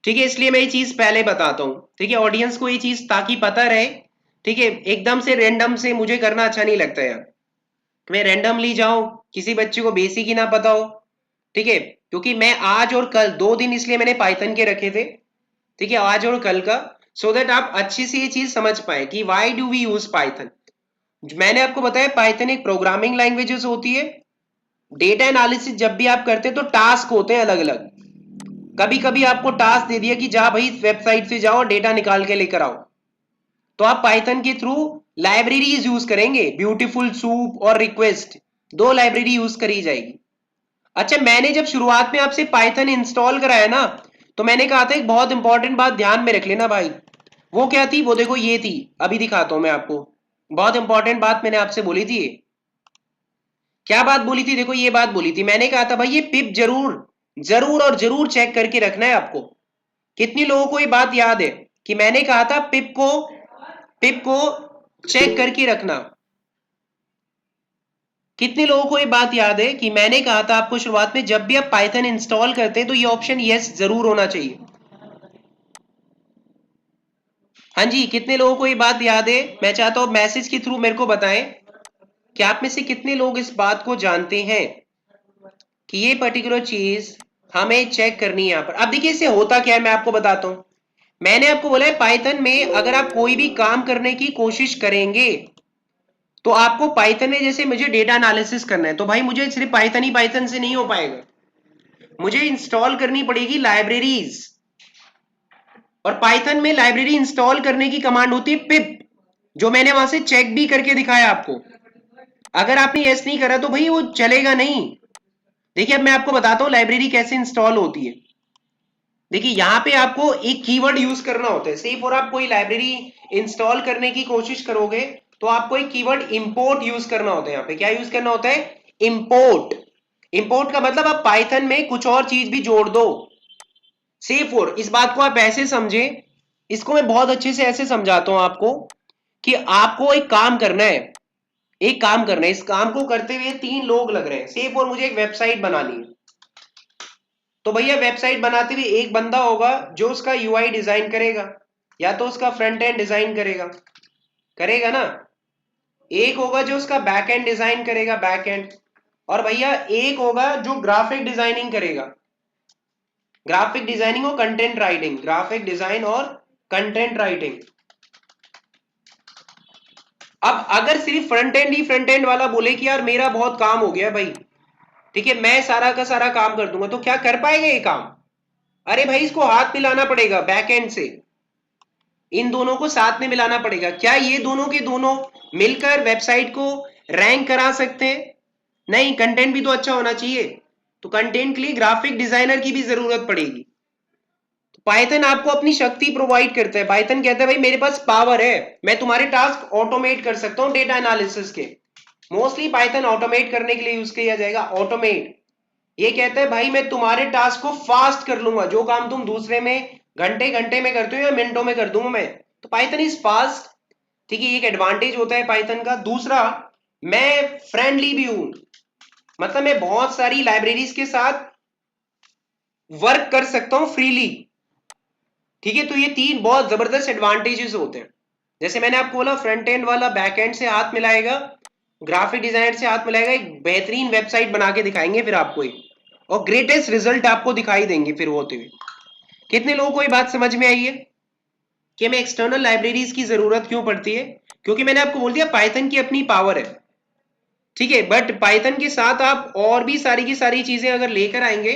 ठीक है, इसलिए मैं ये चीज पहले बताता हूं, ठीक है, ऑडियंस को ये चीज ताकि पता रहे, ठीक है, एकदम से रैंडम से मुझे करना अच्छा नहीं लगता यार, मैं रैंडमली जाऊं, किसी बच्चे को बेसिक ही ना पता हो। ठीक है, क्योंकि मैं आज और कल 2 दिन इसलिए मैंने पाइथन के रखे थे, ठीक है, आज और कल का, सो दैट आप अच्छे से ये चीज समझ पाए कि why do we use Python. मैंने आपको बताया पाइथन एक प्रोग्रामिंग लैंग्वेजेस होती है। डेटा एनालिसिस जब भी आप करते हैं तो टास्क होते हैं अलग अलग। कभी कभी आपको टास्क दे दिया कि जा भाई वेबसाइट से जाओ डेटा निकाल के लेकर आओ, तो आप पाइथन के थ्रू लाइब्रेरीज यूज करेंगे, ब्यूटीफुल सूप और रिक्वेस्ट, 2 लाइब्रेरी यूज करी जाएगी। अच्छा, मैंने जब शुरुआत में आपसे पाइथन इंस्टॉल कराया ना, तो मैंने कहा था एक बहुत इंपॉर्टेंट बात ध्यान में रख लेना भाई। वो क्या थी? वो देखो ये थी, अभी दिखाता हूं मैं आपको। बहुत इंपॉर्टेंट बात मैंने आपसे बोली थी। क्या बात बोली थी? देखो ये बात बोली थी, मैंने कहा था भाई ये पिप जरूर जरूर और जरूर चेक करके रखना है आपको। कितनी लोगों को ये बात याद है कि मैंने कहा था पिप को चेक करके रखना? कितने लोगों को ये बात याद है कि मैंने कहा था आपको शुरुआत में जब भी आप पाइथन इंस्टॉल करते हैं तो ये ऑप्शन यस जरूर होना चाहिए? हाँ जी, कितने लोगों को ये बात याद है? मैं चाहता हूं मैसेज के थ्रू मेरे को बताएं कि आप में से कितने लोग इस बात को जानते हैं कि ये पर्टिकुलर चीज हमें चेक करनी है यहाँ पर। अब देखिए इससे होता क्या है, मैं आपको बताता हूं। मैंने आपको बोला है पाइथन में अगर आप कोई भी काम करने की कोशिश करेंगे तो आपको पाइथन में, जैसे मुझे डेटा एनालिसिस करना है तो भाई मुझे सिर्फ पाइथन ही पाइथन से नहीं हो पाएगा, मुझे इंस्टॉल करनी पड़ेगी लाइब्रेरीज। और पाइथन में लाइब्रेरी इंस्टॉल करने की कमांड होती है पिप, जो मैंने वहां से चेक भी करके दिखाया आपको। अगर आपने यस नहीं करा तो भाई वो चलेगा नहीं। देखिए अब मैं आपको बताता हूँ लाइब्रेरी कैसे इंस्टॉल होती है। देखिए यहाँ पे आपको एक कीवर्ड यूज करना होता है। से फॉर आप कोई लाइब्रेरी इंस्टॉल करने की कोशिश करोगे तो आपको एक कीवर्ड इंपोर्ट यूज करना होता है। यहाँ पे क्या यूज करना होता है? इंपोर्ट। इंपोर्ट का मतलब आप पाइथन में कुछ और चीज भी जोड़ दो। से फॉर, इस बात को आप ऐसे समझें, इसको मैं बहुत अच्छे से ऐसे समझाता हूं आपको कि आपको एक काम करना है, एक काम करना है, इस काम को करते हुए 3 लोग लग रहे हैं। से फॉर मुझे एक वेबसाइट बनानी है, तो भैया वेबसाइट बनाते हुए एक बंदा होगा जो उसका यूआई डिजाइन करेगा, या तो उसका फ्रंट एंड डिजाइन करेगा, करेगा ना। एक होगा जो उसका बैक एंड डिजाइन करेगा, बैक एंड। और भैया एक होगा जो ग्राफिक डिजाइनिंग करेगा, ग्राफिक डिजाइनिंग और कंटेंट राइटिंग, ग्राफिक डिजाइन और कंटेंट राइटिंग। अब अगर सिर्फ front and he front end वाला बोले कि यार मेरा बहुत काम हो गया भाई, ठीक है, मैं सारा का सारा काम कर दूंगा, तो क्या कर पाएगा ये काम? अरे भाई इसको हाथ मिलाना पड़ेगा बैक एंड से, इन दोनों को साथ में मिलाना पड़ेगा। क्या ये दोनों के दोनों मिलकर वेबसाइट को रैंक करा सकते हैं? नहीं, कंटेंट भी तो अच्छा होना चाहिए, तो कंटेंट के लिए ग्राफिक डिजाइनर की भी जरूरत पड़ेगी। तो पाइथन आपको अपनी शक्ति प्रोवाइड करता है। पाइथन कहता है भाई मेरे पास पावर है, मैं तुम्हारे टास्क ऑटोमेट कर सकता हूं डेटा एनालिसिस के। मोस्टली पाइथन ऑटोमेट करने के लिए यूज किया जाएगा, ऑटोमेट। ये कहता है भाई मैं तुम्हारे टास्क को फास्ट कर लूंगा, जो काम तुम दूसरे में घंटे घंटे में करते हो या मिनटों में कर दूंगा मैं। तो पाइथन इज फास्ट, ठीक है, एक एडवांटेज होता है पाइथन का। दूसरा, मैं फ्रेंडली भी हूं, मतलब मैं बहुत सारी लाइब्रेरीज के साथ वर्क कर सकता हूं फ्रीली। ठीक है, तो ये 3 बहुत जबरदस्त एडवांटेजेस होते हैं। जैसे मैंने आपको बोला फ्रंट एंड वाला बैक एंड से हाथ मिलाएगा, ग्राफिक डिजाइनर से हाथ मिलाएगा, एक बेहतरीन वेबसाइट बना के दिखाएंगे फिर आपको एक, और ग्रेटेस्ट रिजल्ट आपको दिखाई देंगे फिर होते हुए। कितने लोगों को ये बात समझ में आई है कि हमें एक्सटर्नल लाइब्रेरीज की जरूरत क्यों पड़ती है? क्योंकि मैंने आपको बोल दिया पाइथन की अपनी पावर है, ठीक है, बट पाइथन के साथ आप और भी सारी की सारी चीजें अगर लेकर आएंगे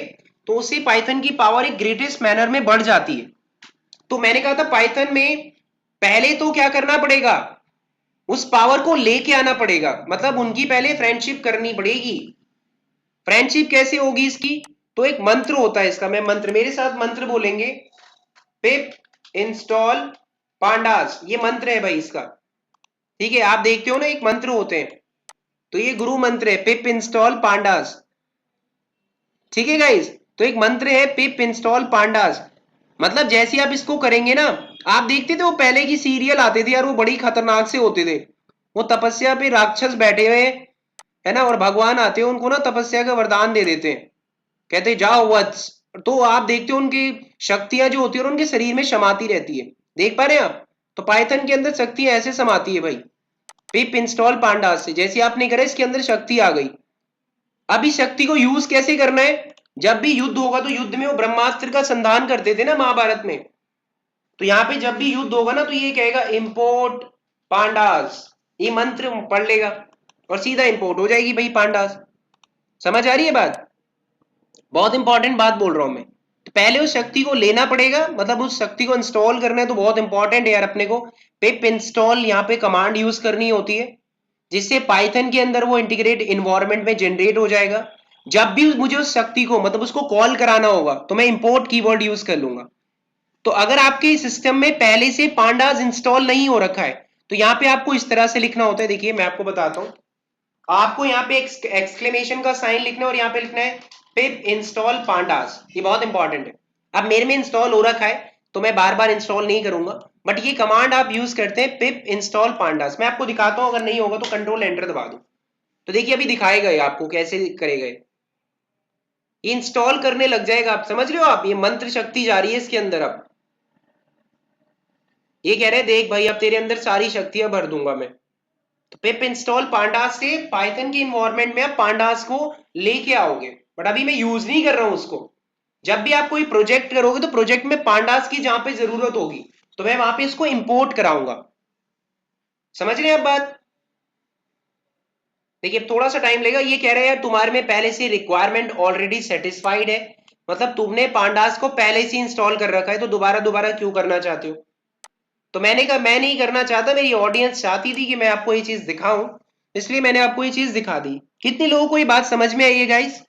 तो उससे पाइथन की पावर एक ग्रेटेस्ट मैनर में बढ़ जाती है। तो मैंने कहा था पाइथन में पहले तो क्या करना पड़ेगा, उस पावर को लेके आना पड़ेगा, मतलब उनकी पहले फ्रेंडशिप करनी पड़ेगी। फ्रेंडशिप कैसे होगी इसकी? तो एक मंत्र होता है इसका, मैं मंत्र, मेरे साथ मंत्र बोलेंगे, पिप इंस्टॉल पांडास, ये मंत्र है भाई इसका। ठीक है, आप देखते हो ना एक मंत्र होते हैं, तो ये गुरु मंत्र है पिप इंस्टॉल पांडास। ठीक है गाइस, तो एक मंत्र है पिप इंस्टॉल पांडास, मतलब जैसे आप इसको करेंगे ना, आप देखते थे वो पहले की सीरियल आते थे यार, वो बड़ी खतरनाक से होते थे। वो तपस्या पे राक्षस बैठे हुए है ना, और भगवान आते हैं उनको ना तपस्या का वरदान दे देते हैं, कहते जाओ वत्स। तो आप देखते हो उनकी शक्तियां जो होती है और उनके शरीर में समाती रहती है, देख पा रहे हैं आप? तो पाइथन के अंदर शक्तियां ऐसे समाती है भाई, पिप इंस्टॉल पांडास से, जैसे आपने करा इसके अंदर शक्ति आ गई। अब इस शक्ति को यूज कैसे करना है, जब भी युद्ध होगा तो युद्ध में वो ब्रह्मास्त्र का संधान करते थे ना महाभारत में, तो यहाँ पे जब भी युद्ध होगा ना तो ये कहेगा इंपोर्ट पांडास, ये मंत्र पढ़ लेगा और सीधा इंपोर्ट हो जाएगी भाई पांडास। समझ आ रही है बात? बहुत इंपॉर्टेंट बात बोल रहा हूं मैं। तो पहले उस शक्ति को लेना पड़ेगा, मतलब उस शक्ति को इंस्टॉल करना है, तो बहुत इंपॉर्टेंट है यार अपने को पिप इंस्टॉल यहाँ पे कमांड यूज करनी होती है, जिससे पाइथन के अंदर वो इंटीग्रेट इन्वायरमेंट में जनरेट हो जाएगा। जब भी मुझे उस शक्ति को मतलब उसको कॉल कराना होगा तो मैं इंपोर्ट कीवर्ड यूज कर लूंगा। तो अगर आपके सिस्टम में पहले से पांडास इंस्टॉल नहीं हो रखा है तो यहाँ पे आपको इस तरह से लिखना होता है। देखिए मैं आपको बताता हूँ, आपको यहाँ पे एक्सक्लेमेशन का साइन लिखना है और यहाँ पे लिखना है पिप इंस्टॉल पांडास, ये बहुत इंपॉर्टेंट है। अब मेरे में इंस्टॉल हो रखा है तो मैं बार बार इंस्टॉल नहीं करूंगा, बट ये कमांड आप यूज करते हैं पिप इंस्टॉल पांडास। मैं आपको दिखाता हूं, अगर नहीं होगा तो कंट्रोल एंटर दबा दो। तो देखिए अभी दिखाएगा ये आपको कैसे करेगा, ये इंस्टॉल करने लग जाएगा। आप समझ रहे हो, आप ये मंत्र शक्ति जा रही है इसके अंदर। अब ये कह रहे हैं देख भाई अब तेरे अंदर सारी शक्तियां भर दूंगा मैं। तो पिप इंस्टॉल पांडास से पाइथन के इन्वायरमेंट में आप पांडास को लेके आओगे, बट अभी मैं यूज नहीं कर रहा हूं उसको। जब भी आप कोई प्रोजेक्ट करोगे तो प्रोजेक्ट में पांडास की जहां पे जरूरत होगी तो मैं वहां पे इसको इंपोर्ट कराऊंगा। समझ रहे हैं आप बात? देखिए थोड़ा सा टाइम लगेगा। ये कह रहे हैं यार तुम्हारे में पहले से रिक्वायरमेंट ऑलरेडी सेटिस्फाइड है, मतलब तुमने पांडास को पहले से इंस्टॉल कर रखा है, तो दोबारा दोबारा क्यों करना चाहते हो? तो मैंने कहा मैं नहीं करना चाहता, मेरी ऑडियंस चाहती थी कि मैं आपको ये चीज दिखाऊं, इसलिए मैंने आपको ये चीज दिखा दी। कितने लोगों को ये बात समझ में आई है गाइस?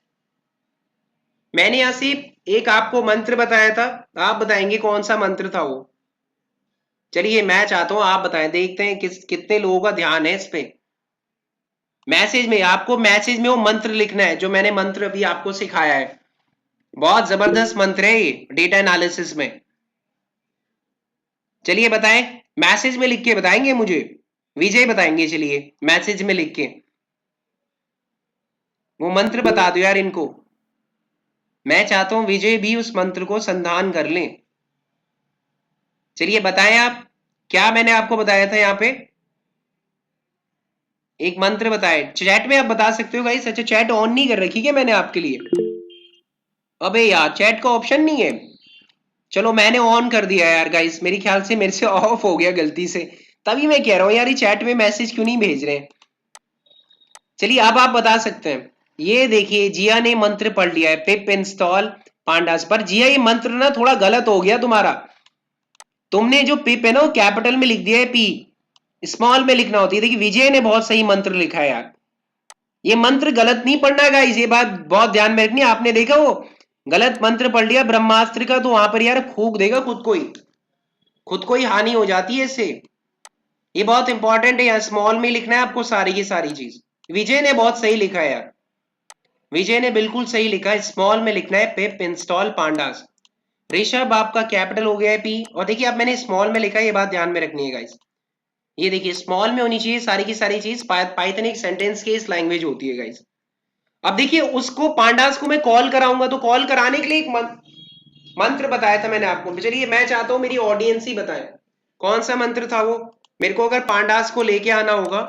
मैंने यहाँ से एक आपको मंत्र बताया था, आप बताएंगे कौन सा मंत्र था वो। चलिए मैं चाहता हूं आप बताएं, देखते हैं कितने लोगों का ध्यान है इस पे। मैसेज में आपको, मैसेज में वो मंत्र लिखना है जो मैंने मंत्र अभी आपको सिखाया है। बहुत जबरदस्त मंत्र है ये डेटा एनालिसिस में। चलिए बताएं, मैसेज में लिख के बताएंगे मुझे, विजय बताएंगे। चलिए मैसेज में लिख के वो मंत्र बता दो यार इनको। मैं चाहता हूं विजय भी उस मंत्र को संधान कर लें। चलिए बताएं आप, क्या मैंने आपको बताया था यहाँ पे? एक मंत्र बताए, चैट में आप बता सकते हो गाइस। अच्छा चैट ऑन नहीं कर रखी क्या मैंने आपके लिए? अबे यार चैट का ऑप्शन नहीं है। चलो मैंने ऑन कर दिया यार गाइस, मेरी ख्याल से मेरे से ऑफ हो गया गलती से, तभी मैं कह रहा हूँ यार ये चैट में मैसेज क्यों नहीं भेज रहे हैं। चलिए अब आप बता सकते हैं। ये देखिए जिया ने मंत्र पढ़ लिया है पिप इंस्टॉल पांडास पर। जिया ये मंत्र ना थोड़ा गलत हो गया तुम्हारा, तुमने जो पिप है ना वो कैपिटल में लिख दिया है, पी स्मॉल में लिखना होती है। देखिए विजय ने बहुत सही मंत्र लिखा है यार, ये मंत्र गलत नहीं पढ़ना है गाइस, ये बात बहुत ध्यान में रखनी है। आपने देखा वो गलत मंत्र पढ़ लिया ब्रह्मास्त्र का, तो वहां पर यार फूंक देगा खुद को ही हानि हो जाती है इससे। ये बहुत इंपॉर्टेंट है, यहाँ स्मॉल में लिखना है आपको सारी की सारी चीज। विजय ने बहुत सही लिखा है यार, विजय ने बिल्कुल सही लिखा है, स्मॉल में लिखना है पिप इंस्टॉल पांडास। ऋषभ आपका कैपिटल हो गया है पी, और देखिए अब मैंने स्मॉल में लिखा है, ये बात ध्यान में रखनी है गाइस। ये देखिए स्मॉल में होनी चाहिए सारी की सारी चीज। पाइथन एक सेंटेंस केस लैंग्वेज होती है गाइस। अब देखिए उसको पांडास को मैं कॉल कराऊंगा, तो कॉल कराने के लिए एक मंत्र बताया था मैंने आपको। चलिए मैं चाहता हूं मेरी ऑडियंस ही बताए कौन सा मंत्र था वो। मेरे को अगर पांडास को लेके आना होगा,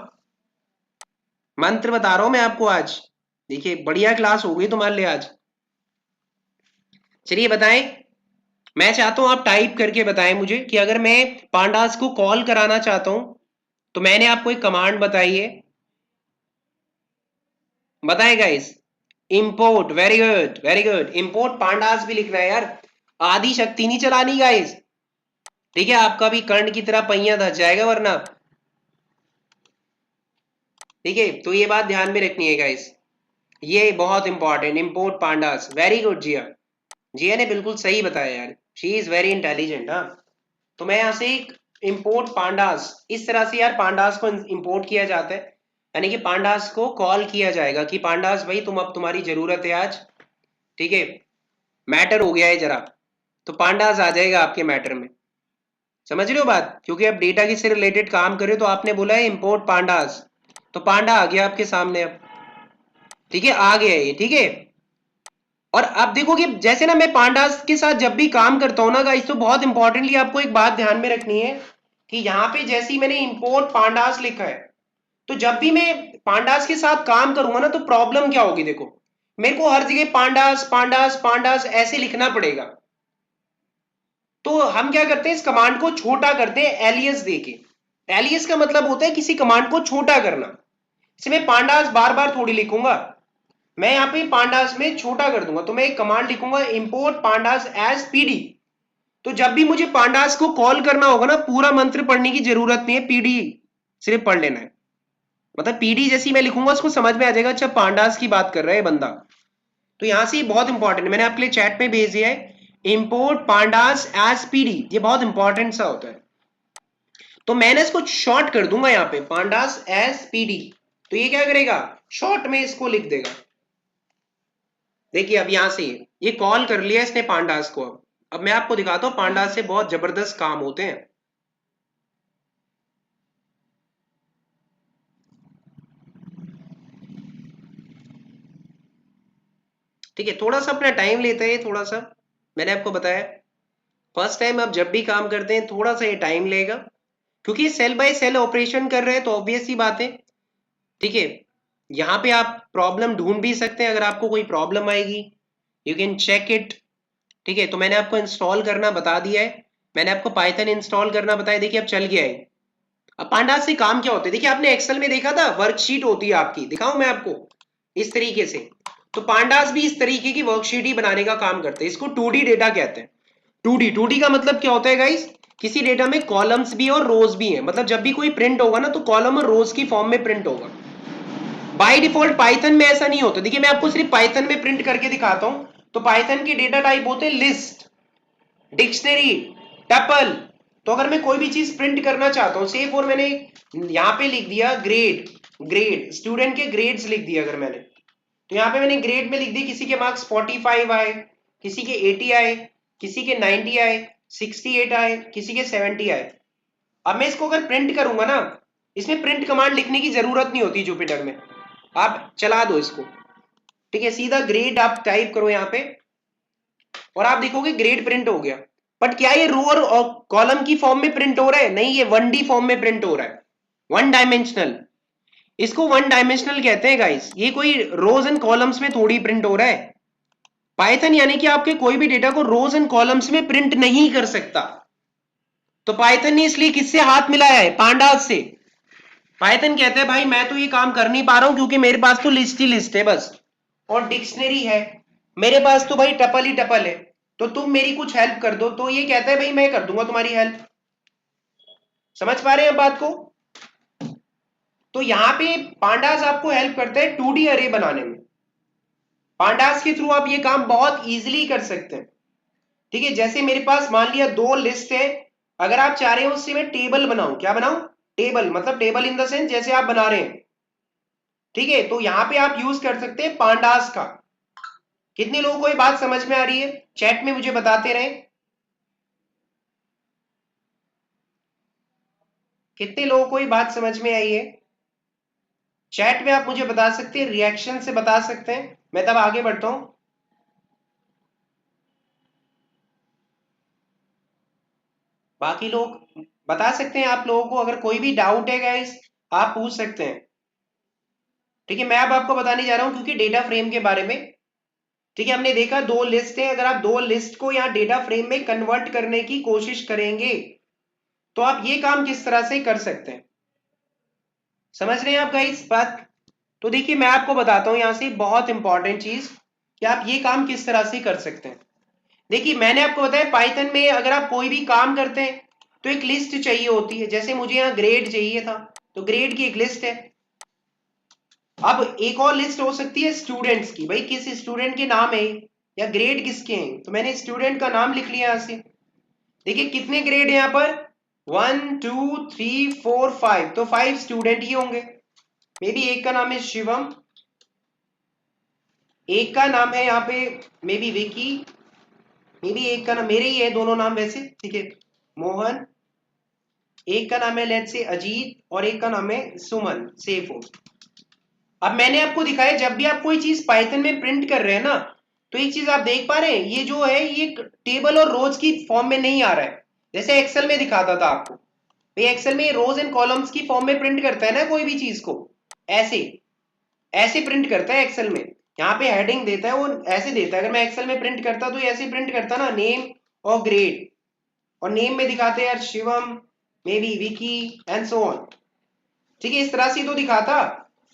मंत्र बता रहा हूं मैं आपको आज। देखिए बढ़िया क्लास हो गई तुम्हारे लिए आज। चलिए बताएं, मैं चाहता हूं आप टाइप करके बताएं मुझे कि अगर मैं पांडास को कॉल कराना चाहता हूं तो मैंने आपको एक कमांड बताई है, बताएं guys. Import, very good very good, import pandas भी लिखना है यार, आदि शक्ति नहीं चलानी गाइस। ठीक है, आपका भी कर्ण की तरह पहिया धस जाएगा वरना। ठीक है, तो ये बात ध्यान में रखनी है गाइस, ये बहुत important, import pandas. Very good Jiya, Jiya ने बिल्कुल सही बताया यार, शी इज वेरी इंटेलिजेंट। हाँ, तो मैं यहाँ से एक इंपोर्ट पांडास, इस तरह से यार पांडास को इंपोर्ट किया जाता है, यानी कि पांडास को कॉल किया जाएगा कि पांडास भाई तुम, अब तुम्हारी जरूरत है आज। ठीक है, मैटर हो गया है जरा, तो पांडास आ जाएगा आपके मैटर में। समझ रहे हो बात? क्योंकि आप डेटा की से रिलेटेड काम कर रहे हो, तो आपने बोला है इंपोर्ट पांडास, तो पांडा आ गया आपके सामने अब। ठीक है, आ गया ये। ठीक है, और अब देखो कि जैसे ना मैं पांडास के साथ जब भी काम करता हूं ना गाइस, तो बहुत इंपॉर्टेंटली आपको एक बात ध्यान में रखनी है कि यहाँ पे जैसे ही मैंने इंपोर्ट पांडास लिखा है, तो जब भी मैं पांडास के साथ काम करूंगा ना, तो प्रॉब्लम क्या होगी, देखो मेरे को हर जगह पांडास पांडास पांडास ऐसे लिखना पड़ेगा। तो हम क्या करते हैं, इस कमांड को छोटा करते हैं एलियस देके। एलियस का मतलब होता है किसी कमांड को छोटा करना। इसे मैं पांडास बार बार थोड़ी लिखूंगा, मैं यहाँ पे पांडास में छोटा कर दूंगा। तो मैं एक कमांड लिखूंगा इंपोर्ट पांडास एज पीडी। तो जब भी मुझे पांडास को कॉल करना होगा ना, पूरा मंत्र पढ़ने की जरूरत नहीं है, पीडी सिर्फ पढ़ लेना है। मतलब पीडी जैसी मैं लिखूंगा उसको समझ में आ जाएगा, अच्छा पांडास की बात कर रहा है बंदा। तो यहां से बहुत इंपॉर्टेंट, मैंने आपके लिए चैट में भेज दिया है, इंपोर्ट पांडास एज पीडी, ये बहुत इंपॉर्टेंट सा होता है। तो मैंने इसको शॉर्ट कर दूंगा यहाँ पे पांडास एज पीडी। तो ये क्या करेगा, शॉर्ट में इसको लिख देगा। देखिए अब यहां से ये कॉल कर लिया इसने पांडास को। अब मैं आपको दिखाता हूं पांडास से बहुत जबरदस्त काम होते हैं। ठीक है, थोड़ा सा अपना टाइम लेते हैं, थोड़ा सा मैंने आपको बताया फर्स्ट टाइम आप जब भी काम करते हैं थोड़ा सा ये टाइम लेगा, क्योंकि सेल बाय सेल ऑपरेशन कर रहे हैं, तो ऑब्वियस सी बात है। ठीक है, यहाँ पे आप प्रॉब्लम ढूंढ भी सकते हैं, अगर आपको कोई प्रॉब्लम आएगी यू कैन चेक इट। ठीक है, तो मैंने आपको इंस्टॉल करना बता दिया है, मैंने आपको पाइथन इंस्टॉल करना बताया, देखिए अब चल गया है। अब पांडास से काम क्या होता है, देखिए आपने एक्सेल में देखा था वर्कशीट होती है आपकी, दिखाऊं मैं आपको इस तरीके से। तो पांडास भी इस तरीके की वर्कशीट ही बनाने का काम करते हैं, इसको 2D डेटा कहते हैं। 2D का मतलब क्या होता है गाइस, किसी डेटा में कॉलम्स भी और रोज भी है, मतलब जब भी कोई प्रिंट होगा ना, तो कॉलम और रोज की फॉर्म में प्रिंट होगा। बाय डिफॉल्ट पाइथन में ऐसा नहीं होता। देखिए मैं आपको सिर्फ पाइथन में प्रिंट करके दिखाता हूं। तो पाइथन के डेटा टाइप होते हैं लिस्ट, डिक्शनरी, टपल। तो अगर मैं कोई भी चीज प्रिंट करना चाहता हूं, से फॉर मैंने यहां पे लिख दिया ग्रेड, ग्रेड स्टूडेंट के ग्रेड्स लिख दिया अगर मैंने, तो यहाँ पे मैंने ग्रेड में लिख दी किसी के मार्क्स 45 आए, किसी के 80 आए, किसी के 90 आए, 68 आए, किसी के 70 आए। अब मैं इसको अगर प्रिंट करूंगा ना, इसमें प्रिंट कमांड लिखने की जरूरत नहीं होती जुपिटर में, आप चला दो इसको। ठीक है, सीधा ग्रेड आप टाइप करो यहाँ पे और आप देखोगे ग्रेड प्रिंट हो गया। बट क्या ये रो और कॉलम की फॉर्म में प्रिंट हो रहा है, नहीं, ये 1D फॉर्म में प्रिंट हो रहा है, वन डायमेंशनल। इसको वन डायमेंशनल कहते हैं गाइस, ये कोई रोज एंड कॉलम्स में थोड़ी प्रिंट हो रहा है। पाइथन यानी कि आपके कोई भी डेटा को रोज एंड कॉलम्स में प्रिंट नहीं कर सकता। तो पाइथन ने इसलिए किससे हाथ मिलाया है, पांडास से। पाइथन कहते हैं भाई मैं तो ये काम कर नहीं पा रहा हूं, क्योंकि मेरे पास तो लिस्ट ही लिस्ट है बस, और डिक्शनरी है, मेरे पास तो भाई टपल ही टपल है, तो तुम मेरी कुछ हेल्प कर दो। तो ये कहता है भाई मैं कर दूंगा तुम्हारी हेल्प। समझ पा रहे हैं बात को। तो यहां पे पांडास आपको हेल्प करता है 2D अरे बनाने में। पांडास के थ्रू आप ये काम बहुत इजीली कर सकते हैं। ठीक है, जैसे मेरे पास मान लिया दो लिस्ट है, अगर आप चाह रहे हो उससे मैं टेबल बनाऊं, क्या बनाऊं, टेबल, मतलब टेबल इन द सेंस जैसे आप बना रहे हैं। ठीक है, तो यहां पे आप यूज कर सकते हैं पांडास का। कितने लोगों को ये बात समझ में आ रही है, चैट में मुझे बताते रहे। कितने लोगों को ये बात समझ में आई है, चैट में आप मुझे बता सकते हैं, रिएक्शन से बता सकते हैं, मैं तब आगे बढ़ता हूं। बाकी लोग बता सकते हैं, आप लोगों को अगर कोई भी डाउट है गाइस आप पूछ सकते हैं। ठीक है, मैं अब आपको बताने जा रहा हूं क्योंकि डेटा फ्रेम के बारे में। ठीक है, हमने देखा दो लिस्ट है, अगर आप दो लिस्ट को यहाँ डेटा फ्रेम में कन्वर्ट करने की कोशिश करेंगे तो आप ये काम किस तरह से कर सकते हैं, समझ रहे हैं आप गाइस बात। तो देखिए मैं आपको बताता हूं यहां से बहुत इंपॉर्टेंट चीज कि आप ये काम किस तरह से कर सकते हैं। देखिए मैंने आपको बताया पाइथन में अगर आप कोई भी काम करते हैं तो एक लिस्ट चाहिए होती है, जैसे मुझे यहाँ ग्रेड चाहिए था तो ग्रेड की एक लिस्ट है। अब एक और लिस्ट हो सकती है स्टूडेंट्स की, भाई किस स्टूडेंट के नाम है या ग्रेड किसके हैं, तो मैंने स्टूडेंट का नाम लिख लिया यहां से। देखिए कितने ग्रेड है यहाँ पर, 1 2 3 4 5, तो 5 स्टूडेंट ही होंगे। मे बी एक का नाम है शिवम, एक का नाम है यहाँ पे may be Vicky, may be एक का नाम मेरे ही है, दोनों नाम वैसे, ठीक है, मोहन, एक का नाम है लेट्स से अजीत और एक का नाम है सुमन, सेफ हो। अब मैंने आपको दिखाया जब भी आप कोई चीज पाइथन में प्रिंट कर रहे हैं ना, तो एक चीज आप देख पा रहे हैं, ये जो है ये टेबल और रोज की फॉर्म में नहीं आ रहा है, जैसे एक्सेल में दिखाता था आपको। भाई एक्सेल में रोज एंड कॉलम्स की फॉर्म में प्रिंट करता है ना कोई भी चीज को, ऐसे ऐसे प्रिंट करता है एक्सेल में। यहाँ पे हेडिंग देता है वो ऐसे देता है। अगर मैं एक्सेल में प्रिंट करता तो ऐसे प्रिंट करता ना, नेम और ग्रेड, और नेम में दिखाते यार Shivam, may be Vicky and so on. ठीक है, इस तरह से तो दिखाता,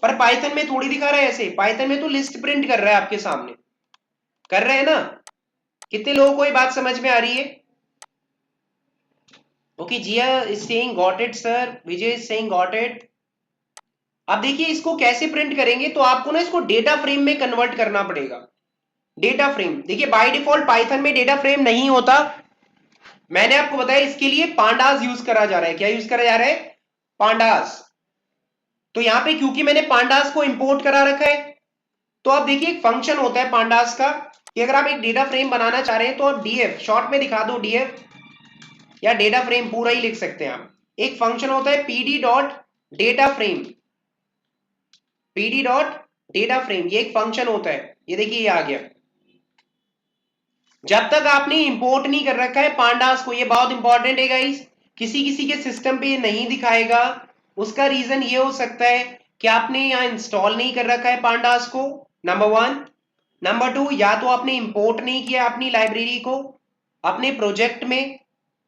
पर पाइथन में थोड़ी दिखा रहा है ऐसे। पाइथन में तो लिस्ट प्रिंट कर रहा है आपके सामने, कर रहे हैं ना। कितने लोगों को ये बात समझ में आ रही है? Okay, Jiya is saying got it sir, Vijay is saying got it. अब देखिए इसको कैसे प्रिंट करेंगे, तो आपको ना इसको डेटा फ्रेम में कन्वर्ट करना पड़ेगा। डेटा फ्रेम, देखिए बाय डिफॉल्ट पाइथन में डेटा फ्रेम नहीं होता। मैंने आपको बताया इसके लिए पांडास यूज करा जा रहा है। क्या यूज करा जा रहा है? पांडास। तो यहां पे क्योंकि मैंने पांडास को इंपोर्ट करा रखा है, तो आप देखिए एक फंक्शन होता है पांडास का, कि अगर आप एक डेटा फ्रेम बनाना चाह रहे हैं तो आप डीएफ शॉर्ट में दिखा दो, डीएफ या डेटा फ्रेम पूरा ही लिख सकते हैं आप। एक फंक्शन होता है PD dot data frame, PD dot data frame, ये एक फंक्शन होता है। ये देखिए ये आ गया। जब तक आपने इंपोर्ट नहीं कर रखा है पांडास को, ये बहुत इंपॉर्टेंट है गाइस, किसी किसी के सिस्टम पे नहीं दिखाएगा। उसका रीजन ये हो सकता है कि आपने यहाँ इंस्टॉल नहीं कर रखा है पांडास को, नंबर वन। नंबर टू, या तो आपने इंपोर्ट नहीं किया अपनी लाइब्रेरी को अपने प्रोजेक्ट में,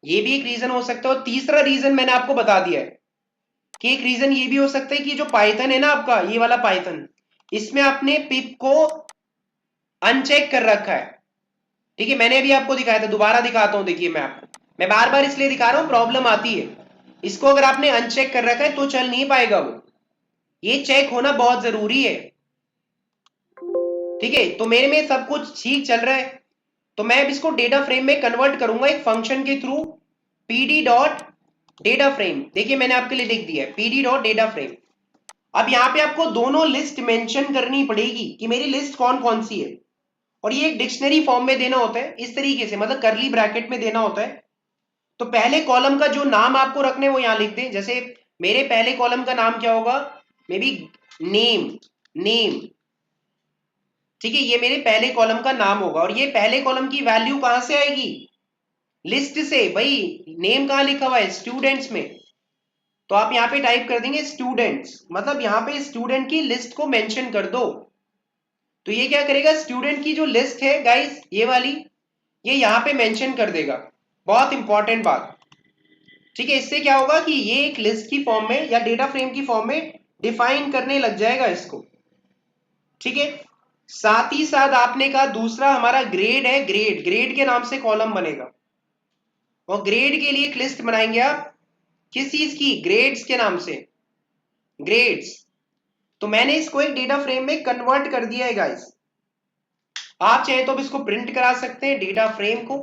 ये भी एक रीजन हो सकता है। और तीसरा रीजन मैंने आपको बता दिया है कि एक रीजन ये भी हो सकता है कि जो पाइथन है ना आपका, ये वाला पाइथन, इसमें आपने पिप को अनचेक कर रखा है। ठीक है, मैंने अभी आपको दिखाया था, दोबारा दिखाता हूं। देखिए मैं आपको, मैं बार बार इसलिए दिखा रहा हूं, प्रॉब्लम आती है। इसको अगर आपने अनचेक कर रखा है तो चल नहीं पाएगा वो, ये चेक होना बहुत जरूरी है। ठीक है, तो मेरे में सब कुछ ठीक चल रहा है, तो मैं अब इसको डेटा फ्रेम में कन्वर्ट करूंगा एक फंक्शन के through, PD dot data frame. देखिए मैंने आपके लिए लिख दिया है पीडी डॉट डेटा फ्रेम। अब यहाँ पे आपको दोनों लिस्ट मेंशन करनी पड़ेगी कि मेरी लिस्ट कौन कौन सी है, और ये एक डिक्शनरी फॉर्म में देना होता है इस तरीके से, मतलब करली ब्रैकेट में देना होता है। तो पहले कॉलम का जो नाम आपको रखने वो यहां लिख दें। जैसे मेरे पहले कॉलम का नाम क्या होगा, मे बी नेम, नेम। ठीक है, ये मेरे पहले कॉलम का नाम होगा, और ये पहले कॉलम की वैल्यू कहां से आएगी, लिस्ट से। भाई नेम कहां लिखा हुआ है, स्टूडेंट्स में, तो आप यहाँ पे टाइप कर देंगे स्टूडेंट्स, मतलब यहाँ पे स्टूडेंट की लिस्ट को मेंशन कर दो। तो ये क्या करेगा, स्टूडेंट की जो लिस्ट है गाइस ये वाली, ये यहाँ पे मेंशन कर देगा। बहुत इंपॉर्टेंट बात। ठीक है, इससे क्या होगा कि ये एक लिस्ट की फॉर्म में या डेटा फ्रेम की फॉर्म में डिफाइन करने लग जाएगा इसको। ठीक है, साथ ही साथ आपने कहा दूसरा हमारा ग्रेड है, ग्रेड, ग्रेड के नाम से कॉलम बनेगा, और ग्रेड के लिए एक लिस्ट बनाएंगे आप, किस चीज की, ग्रेड्स के नाम से, ग्रेड्स। तो मैंने इसको एक डेटा फ्रेम में कन्वर्ट कर दिया है गाइस। आप चाहे तो अब इसको प्रिंट करा सकते हैं डेटा फ्रेम को,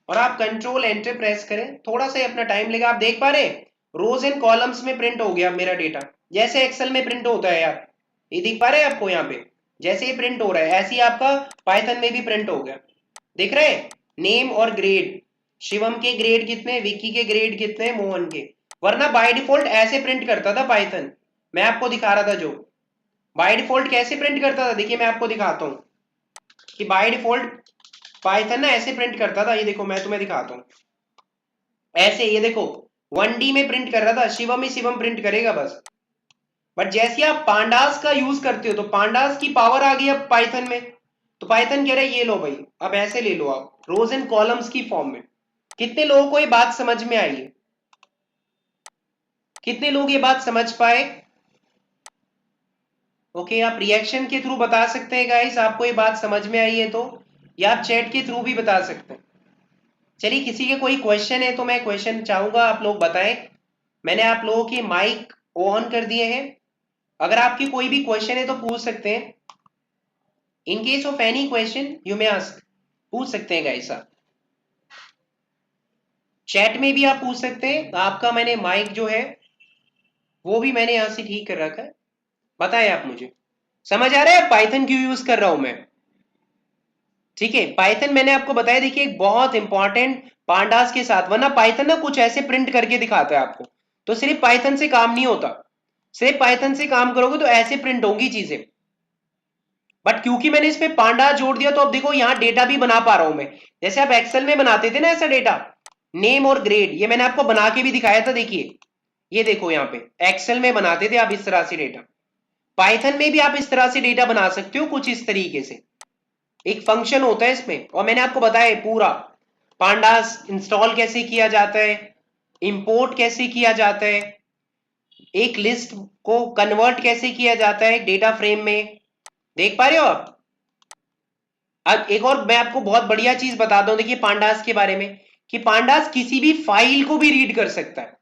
और आप कंट्रोल एंटर प्रेस करें, थोड़ा सा अपना टाइम लेगा। आप देख पा रहे हैं रोज एंड कॉलम्स में प्रिंट हो गया मेरा डेटा, जैसे एक्सेल में प्रिंट होता है यार, ये दिख पा रहे हैं आपको यहाँ पे, जैसे ही प्रिंट हो रहा है ऐसे ही आपका पाइथन में भी प्रिंट हो गया। दिख रहे हैं नेम और ग्रेड, शिवम के ग्रेड कितने, विक्की के ग्रेड कितने, मोहन के। वरना बाय डिफॉल्ट ऐसे प्रिंट करता था पाइथन, मैं आपको दिखा रहा था जो बाय डिफॉल्ट कैसे प्रिंट करता था। देखिए मैं आपको दिखाता हूँ कि बाय डिफॉल्ट पाइथन ना ऐसे प्रिंट करता था। ये देखो मैं तुम्हें दिखाता हूँ, ऐसे, ये देखो 1D में प्रिंट कर रहा था, शिवम ही शिवम प्रिंट करेगा बस। बट जैसे आप पांडास का यूज करते हो तो पांडास की पावर आ गई अब पाइथन में, तो पाइथन कह रहा है ये लो भाई, अब ऐसे ले लो आप रोज एंड कॉलम्स की फॉर्म में। कितने लोगों को ये बात समझ में आई है, कितने लोग ये बात समझ पाए? ओके, आप रिएक्शन के थ्रू बता सकते हैं गाइस आपको ये बात समझ में आई है तो, या आप चैट के थ्रू भी बता सकते हैं। चलिए किसी के कोई क्वेश्चन है तो मैं क्वेश्चन चाहूंगा आप लोग बताएं। मैंने आप लोगों की माइक ऑन कर दिए हैं, अगर आपकी कोई भी क्वेश्चन है तो पूछ सकते हैं। In case of any question you may ask, पूछ सकते हैं गाइस आप, चैट में भी आप पूछ सकते हैं। आपका मैंने माइक जो है वो भी मैंने यहां से ठीक कर रखा है। बताएं आप मुझे, समझ आ रहा है पाइथन क्यों यूज कर रहा हूं मैं? ठीक है, पाइथन मैंने आपको बताया, देखिए एक बहुत इंपॉर्टेंट पांडास के साथ, वरना पाइथन ना कुछ ऐसे प्रिंट करके दिखाता है आपको। तो सिर्फ पाइथन से काम नहीं होता, सिर्फ पाइथन से काम करोगे तो ऐसे प्रिंट होंगी चीजें। बट क्योंकि मैंने इस पे पांडा जोड़ दिया तो अब देखो यहाँ डेटा भी बना पा रहा हूं मैं, जैसे आप एक्सेल में बनाते थे ना ऐसा डेटा, नेम और ग्रेड, ये मैंने आपको बना के भी दिखाया था, देखिए ये देखो यहाँ पे एक्सेल में बनाते थे आप इस तरह से डेटा, पाइथन में भी आप इस तरह से डेटा बना सकते हो कुछ इस तरीके से। एक फंक्शन होता है इसमें, और मैंने आपको बताया पूरा पांडास इंस्टॉल कैसे किया जाता है, इंपोर्ट कैसे किया जाता है, एक लिस्ट को कन्वर्ट कैसे किया जाता है डेटा फ्रेम में, देख पा रहे हो आप। अब एक और मैं आपको बहुत बढ़िया चीज बताता हूं, देखिए पांडास के बारे में, कि पांडास किसी भी फाइल को भी रीड कर सकता है।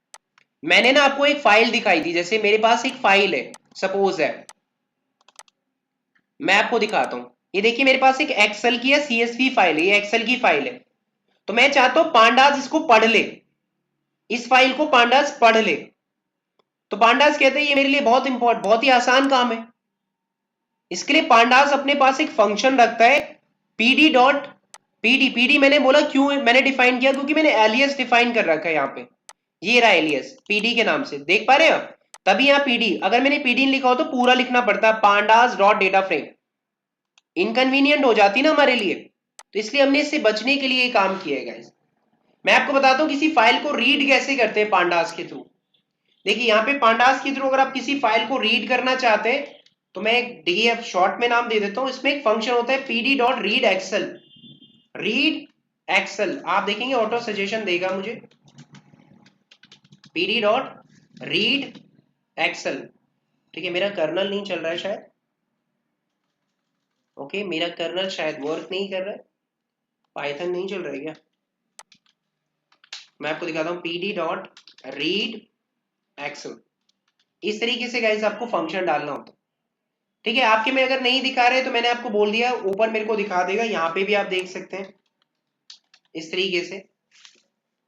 मैंने ना आपको एक फाइल दिखाई थी, जैसे मेरे पास एक फाइल है, सपोज है, मैं आपको दिखाता हूं, ये देखिए मेरे पास एक एक्सेल की है सीएसवी फाइल है, ये एक्सेल की फाइल है, तो मैं चाहता हूं पांडास इसको पढ़ ले, इस फाइल को पांडास पढ़ ले, तो पांडास कहते हैं ये मेरे लिए बहुत इंपॉर्टेंट, बहुत ही आसान काम है। इसके लिए पांडास अपने पास एक फंक्शन रखता है पीडी डॉट पीडी, पीडी मैंने बोला क्यों मैंने डिफाइन किया, क्योंकि मैंने एलियस डिफाइन कर रखा है यहाँ पे, ये रहा एलियस पीडी के नाम से, देख पा रहे हैं आप, तभी यहाँ पीडी, अगर मैंने पीडी लिखा हो तो पूरा लिखना पड़ता, pandas dot data frame, inconvenient हो जाती ना हमारे लिए, तो इसलिए हमने इससे बचने के लिए काम किया है गाइस। मैं आपको बताता हूँ किसी फाइल को रीड कैसे करते हैं पांडास के थ्रू। देखिए यहाँ पे पांडास के थ्रू अगर आप किसी फाइल को रीड करना चाहते हैं, तो मैं एक डीएफ शॉर्ट में नाम दे देता हूँ, इसमें एक फंक्शन होता है PD dot read Excel, read Excel, आप देखेंगे ऑटो सजेशन देगा मुझे, पीडी डॉट रीड एक्सेल, ठीक है, मेरा कर्नल नहीं चल रहा है शायद, ओके मेरा कर्नल शायद वर्क नहीं कर रहा है, पाइथन नहीं चल रहा है क्या, मैं आपको दिखाता हूँ पीडी डॉट रीड एक्सेल, इस तरीके से गाइस आपको फंक्शन डालना होता है, ठीक है। आपके में अगर नहीं दिखा रहे तो मैंने आपको बोल दिया, ऊपर मेरे को दिखा देगा, यहाँ पे भी आप देख सकते हैं इस तरीके से,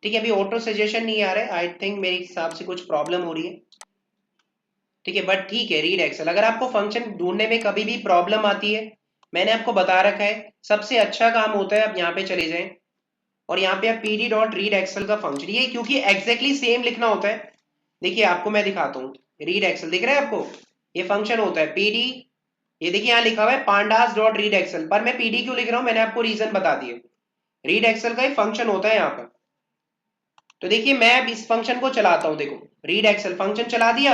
ठीक है। अभी ऑटो सजेशन नहीं आ रहा है, आई थिंक मेरे हिसाब से कुछ प्रॉब्लम हो रही है, ठीक है, बट ठीक है रीड एक्सेल। अगर आपको फंक्शन ढूंढने में कभी भी प्रॉब्लम आती है, मैंने आपको बता रखा है, सबसे अच्छा काम होता है आप यहाँ पे चले जाएं और यहाँ पे आप पीडी डॉट रीड एक्सेल का फंक्शन, ये क्योंकि एग्जैक्टली सेम लिखना होता है, देखिए आपको मैं दिखाता हूँ, रीड एक्सेल दिख रहा है आपको, ये फंक्शन होता है पीडी, ये देखिए यहाँ लिखा हुआ है पांडास डॉट रीड एक्सेल, पर मैं पीडी क्यों लिख रहा हूँ मैंने आपको रीजन बता दिए, रीड एक्सेल का एक फंक्शन होता है यहाँ पर। तो देखिए मैं अब इस फंक्शन को चलाता हूँ, देखो रीड एक्सेल फंक्शन चला दिया,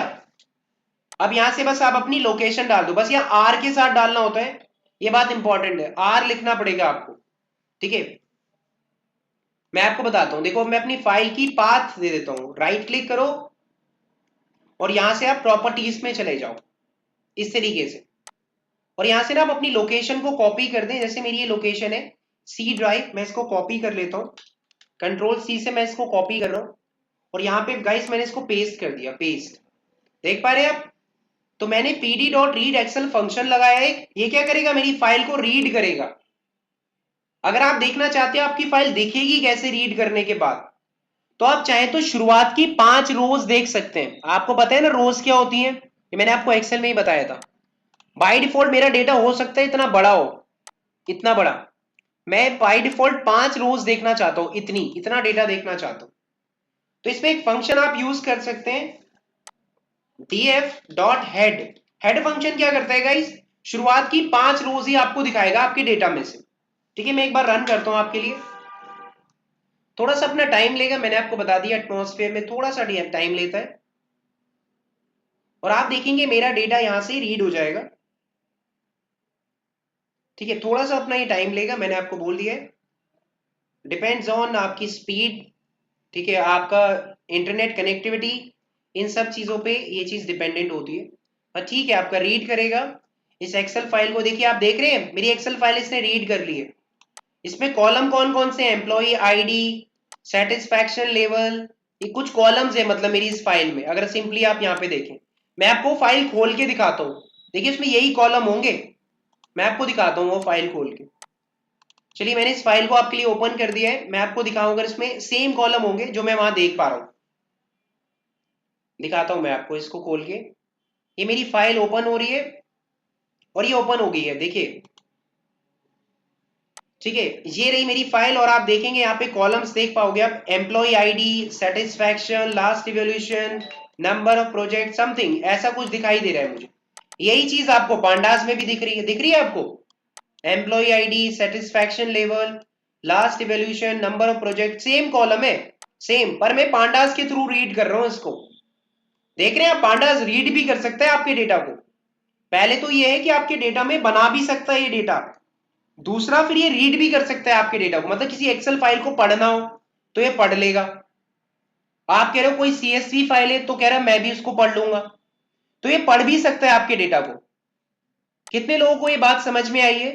अब यहां से बस आप अपनी लोकेशन डाल दो, बस यहाँ आर के साथ डालना होता है, ये बात इंपॉर्टेंट है, आर लिखना पड़ेगा आपको, ठीक है। मैं आपको बताता हूं, देखो मैं अपनी फाइल की पाथ दे देता हूं, राइट क्लिक करो और यहां से आप प्रॉपर्टीज में चले जाओ इस तरीके से, और यहां से ना आप अपनी लोकेशन को कॉपी कर दें, जैसे मेरी ये लोकेशन है सी ड्राइव, मैं इसको कॉपी कर लेता हूं, कंट्रोल सी से मैं इसको कॉपी कर रहा हूं, और यहाँ पे गाइस मैंने इसको पेस्ट कर दिया, पेस्ट, देख पा रहे हैं आप। तो मैंने pd dot read Excel function लगाया है, ये क्या करेगा मेरी फाइल को रीड करेगा। अगर आप देखना चाहते हो आपकी फाइल दिखेगी कैसे रीड करने के बाद, तो आप चाहे तो शुरुआत की 5 रोज देख सकते हैं, आपको पता है ना रोज क्या होती है, ये मैंने आपको एक्सेल में ही बताया था। बाय डिफॉल्ट मेरा डेटा हो सकता है इतना बड़ा हो, इतना बड़ा, मैं बाय डिफॉल्ट 5 रोज देखना चाहता हूं, इतना डेटा देखना चाहता हूं, तो इसमें एक फंक्शन आप यूज कर सकते हैं df dot head, head function क्या करता है गाइस, शुरुआत की 5 रोज ही आपको दिखाएगा आपके डेटा में से, ठीक है। मैं एक बार रन करता हूं आपके लिए, थोड़ा सा अपना टाइम लेगा, मैंने आपको बता दिया एटमॉस्फेयर में थोड़ा सा टाइम लेता है, और आप देखेंगे मेरा डेटा यहां से रीड हो जाएगा, ठीक है, थोड़ा सा अपना ये टाइम लेगा, मैंने आपको बोल दिया है, डिपेंड्स ऑन आपकी स्पीड, ठीक है, आपका इंटरनेट कनेक्टिविटी, इन सब चीजों पे ये चीज डिपेंडेंट होती है, और ठीक है आपका रीड करेगा इस एक्सेल फाइल को, देखिए आप देख रहे हैं मेरी एक्सेल फाइल इसने रीड कर ली है, इसमें कॉलम कौन कौन से हैं, एम्प्लॉय आईडी, सेटिस्फैक्शन लेवल, ये कुछ कॉलम्स है मतलब मेरी इस फाइल में, अगर सिंपली आप यहाँ पे देखें, मैं आपको फाइल खोल के दिखाता हूँ, देखिए इसमें यही कॉलम होंगे, मैं आपको दिखाता हूँ वो फाइल खोल के, चलिए मैंने इस फाइल को आपके लिए ओपन कर दिया है, मैं आपको दिखाऊंगा इसमें सेम कॉलम होंगे जो मैं वहां देख पा रहा हूँ, दिखाता हूं मैं आपको इसको खोल के, ये मेरी फाइल ओपन हो रही है और ये ओपन हो गई है, देखिए ठीक है, ये रही मेरी फाइल, और आप देखेंगे यहाँ पे कॉलम्स देख पाओगे आप, employee ID, satisfaction, last evolution, number of project something, ऐसा कुछ दिखाई दे रहा है मुझे, यही चीज आपको पांडास में भी दिख रही है आपको, employee ID, satisfaction level, last evolution, number of project, same column है, सेम, पर मैं पांडास के थ्रू रीड कर रहा हूं इसको। देख रहे हैं आप, पांडास रीड भी कर सकता है आपके डेटा को। पहले तो ये है कि आपके डेटा में बना भी सकता है ये डेटा, दूसरा फिर ये रीड भी कर सकता है आपके डेटा को, मतलब किसी एक्सेल फाइल को पढ़ना हो तो ये पढ़ लेगा। आप कह रहे हो कोई सीएसवी फाइल है तो कह रहा मैं भी उसको पढ़ लूंगा, तो ये पढ़ भी सकता है आपके डेटा को। कितने लोगों को ये बात समझ में आई है?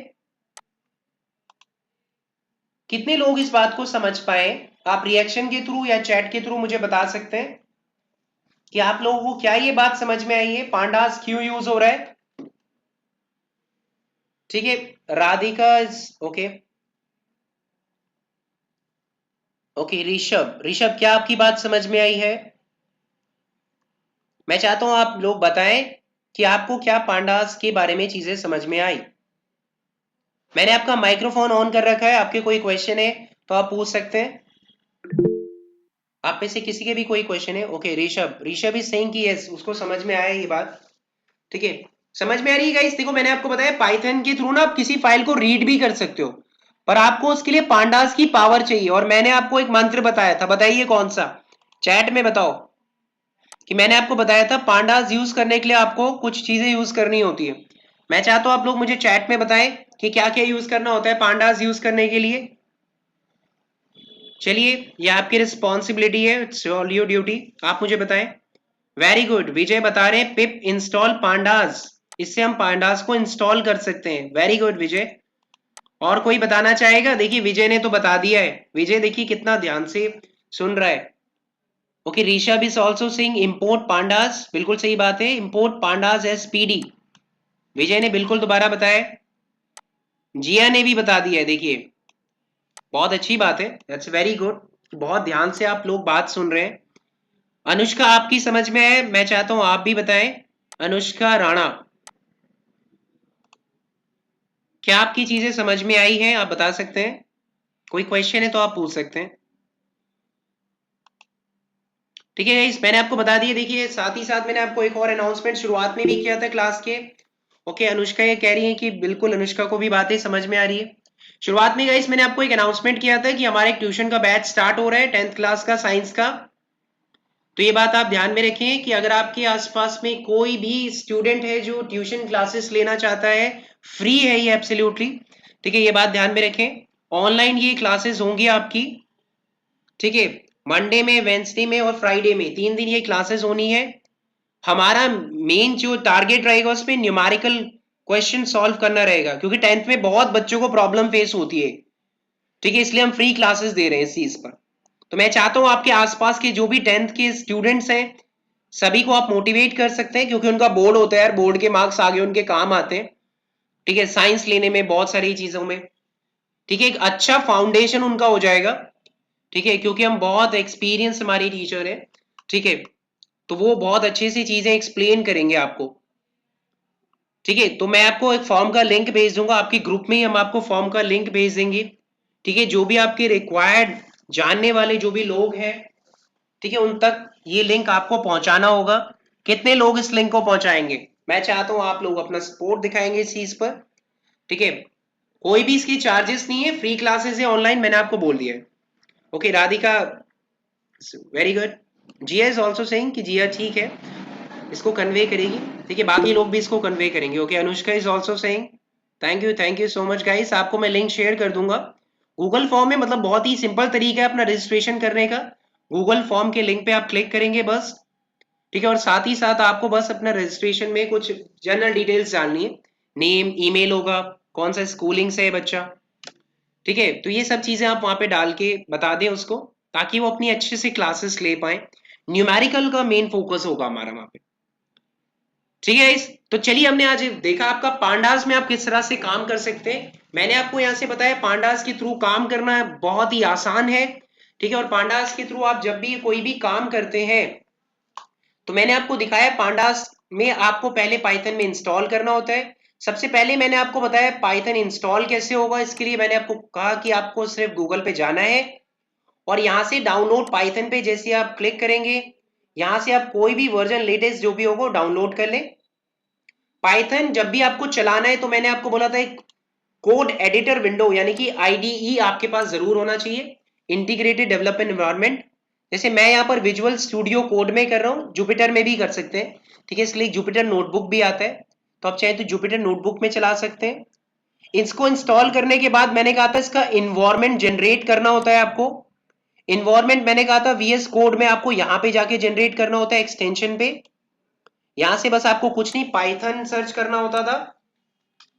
कितने लोग इस बात को समझ पाए? आप रिएक्शन के थ्रू या चैट के थ्रू मुझे बता सकते हैं कि आप लोगों को क्या ये बात समझ में आई है, पांडास क्यों यूज हो रहा है? ठीक है, राधिका, ओके ओके। ऋषभ, ऋषभ क्या आपकी बात समझ में आई है? मैं चाहता हूं आप लोग बताएं कि आपको क्या पांडास के बारे में चीजें समझ में आई। मैंने आपका माइक्रोफोन ऑन कर रखा है, आपके कोई क्वेश्चन है तो आप पूछ सकते हैं। आप में से किसी के भी कोई क्वेश्चन है? Okay, Rishabh, Rishabh is saying कि यस, उसको समझ में आया ये बात। ठीक है, समझ में आ रही है गाइस? देखो मैंने आपको बताया पाइथन के थ्रू ना आप किसी फाइल को रीड भी कर सकते हो, पर आपको उसके लिए पांडास की पावर चाहिए। और मैंने आपको एक मंत्र बताया था, बताइए कौन सा? चैट में बताओ। कि मैंने आपको बताया था पांडास यूज करने के लिए आपको कुछ चीजें यूज करनी होती है। मैं चाहता हूं आप लोग मुझे चैट में बताएं कि क्या क्या यूज करना होता है पांडास यूज करने के लिए। चलिए, ये आपकी रिस्पॉन्सिबिलिटी है, इट्स ऑल योर ड्यूटी, आप मुझे बताएं। वेरी गुड, विजय बता रहे हैं पिप इंस्टॉल पांडास, इससे हम पांडास को इंस्टॉल कर सकते हैं। वेरी गुड विजय। और कोई बताना चाहेगा? देखिए विजय ने तो बता दिया है, विजय देखिए कितना ध्यान से सुन रहा है। Okay, Rishabh is also saying import pandas, बिल्कुल सही बात है, इंपोर्ट पांडास एस पीडी। विजय ने बिल्कुल दोबारा बताया। जिया ने भी बता दिया है, देखिए बहुत अच्छी बात है, दैट्स वेरी गुड, बहुत ध्यान से आप लोग बात सुन रहे हैं। अनुष्का आपकी समझ में है? मैं चाहता हूं आप भी बताएं। अनुष्का राणा, क्या आपकी चीजें समझ में आई हैं? आप बता सकते हैं, कोई क्वेश्चन है तो आप पूछ सकते हैं। ठीक है गाइस, मैंने आपको बता दिया। देखिए साथ ही साथ मैंने आपको एक और अनाउंसमेंट शुरुआत में भी किया था क्लास के। ओके, अनुष्का ये कह रही है कि बिल्कुल अनुष्का को भी बातें समझ में आ रही है। शुरुआत में गाइस मैंने आपको एक अनाउंसमेंट किया था कि हमारे ट्यूशन का बैच स्टार्ट हो रहा है 10th क्लास का साइंस का। तो ये बात आप ध्यान में रखें कि अगर आपके आसपास में कोई भी स्टूडेंट है जो ट्यूशन क्लासेस लेना चाहता है, फ्री है ये एब्सोल्युटली। ठीक है, ये बात ध्यान में रखें, ऑनलाइन ये क्लासेस होंगी आपकी। ठीक है, मंडे में, वेंसडे में और फ्राइडे में 3 दिन ये क्लासेस होनी है। हमारा मेन जो टारगेट रहेगा उसमें न्यूमेरिकल क्वेश्चन सॉल्व करना रहेगा, क्योंकि 10th में बहुत बच्चों को प्रॉब्लम फेस होती है। ठीक है, इसलिए हम फ्री क्लासेस दे रहे हैं इस चीज पर। तो मैं चाहता हूं आपके आसपास के जो भी 10th के स्टूडेंट्स हैं सभी को आप मोटिवेट कर सकते हैं, क्योंकि उनका बोर्ड होता है यार, बोर्ड के मार्क्स आगे उनके काम आते हैं। ठीक है, साइंस लेने में, बहुत सारी चीजों में। ठीक है, एक अच्छा फाउंडेशन उनका हो जाएगा। ठीक है, क्योंकि हम बहुत एक्सपीरियंस हमारी टीचर है। ठीक है, तो वो बहुत अच्छे से चीजें एक्सप्लेन करेंगे आपको। ठीक है, तो मैं आपको एक फॉर्म का लिंक भेज दूंगा, आपके ग्रुप में ही हम आपको फॉर्म का लिंक भेज देंगे। ठीक है, जो भी आपके रिक्वायर्ड जानने वाले जो भी लोग हैं, ठीक है, उन तक ये लिंक आपको पहुंचाना होगा। कितने लोग इस लिंक को पहुंचाएंगे? मैं चाहता हूं आप लोग अपना सपोर्ट दिखाएंगे इस चीज पर। ठीक है, कोई भी इसकी चार्जेस नहीं है, फ्री क्लासेस है ऑनलाइन, मैंने आपको बोल दिया है। Okay Radhika, very good. Jiya is also saying कि जिया ठीक है, इसको कन्वे करेगी। ठीक है, बाकी लोग भी इसको कन्वे करेंगे। Okay, Anushka is also saying thank you so much guys. आपको मैं लिंक शेयर कर दूंगा गूगल फॉर्म में, मतलब बहुत ही सिंपल तरीका है अपना रजिस्ट्रेशन करने का। गूगल फॉर्म के लिंक पे आप क्लिक करेंगे बस। ठीक है, और साथ ही साथ आपको बस अपना रजिस्ट्रेशन में कुछ जनरल डिटेल्स डालनी है, नेम, ईमेल होगा, कौन सा स्कूलिंग से है बच्चा। ठीक है, तो ये सब चीजें आप वहां पे डाल के बता दें उसको, ताकि वो अपनी अच्छे से क्लासेस ले पाए। न्यूमेरिकल का मेन फोकस होगा हमारा वहां पे। ठीक है इस, तो चलिए हमने आज देखा आपका पांडास में आप किस तरह से काम कर सकते हैं। मैंने आपको यहाँ से बताया पांडास के थ्रू काम करना बहुत ही आसान है। ठीक है, और पांडास के थ्रू आप जब भी कोई भी काम करते हैं तो मैंने आपको दिखाया पांडास में आपको पहले पाइथन में इंस्टॉल करना होता है। सबसे पहले मैंने आपको बताया पाइथन इंस्टॉल कैसे होगा, इसके लिए मैंने आपको कहा कि आपको सिर्फ गूगल पे जाना है और यहाँ से डाउनलोड पाइथन पे जैसे आप क्लिक करेंगे, यहाँ से आप कोई भी वर्जन लेटेस्ट जो भी होगा डाउनलोड कर लें। पाइथन जब भी आपको चलाना है तो मैंने आपको बोला था एक कोड एडिटर विंडो यानी कि आईडीई आपके पास जरूर होना चाहिए, इंटीग्रेटेड डेवलपमेंट एनवायरनमेंट। जैसे मैं यहाँ पर विजुअल स्टूडियो कोड में कर रहा हूँ, जुपिटर में भी कर सकते हैं, ठीक है। इसलिए जुपिटर नोटबुक भी आता है, तो आप चाहे तो जुपिटर नोटबुक में चला सकते हैं। इसको इंस्टॉल करने के बाद मैंने कहा था इसका इन्वायरमेंट जनरेट करना होता है आपको। इन्वायरमेंट मैंने कहा था वीएस कोड में आपको यहाँ पे जाके जनरेट करना होता है एक्सटेंशन पे। यहां से बस आपको कुछ नहीं, पाइथन सर्च करना होता था,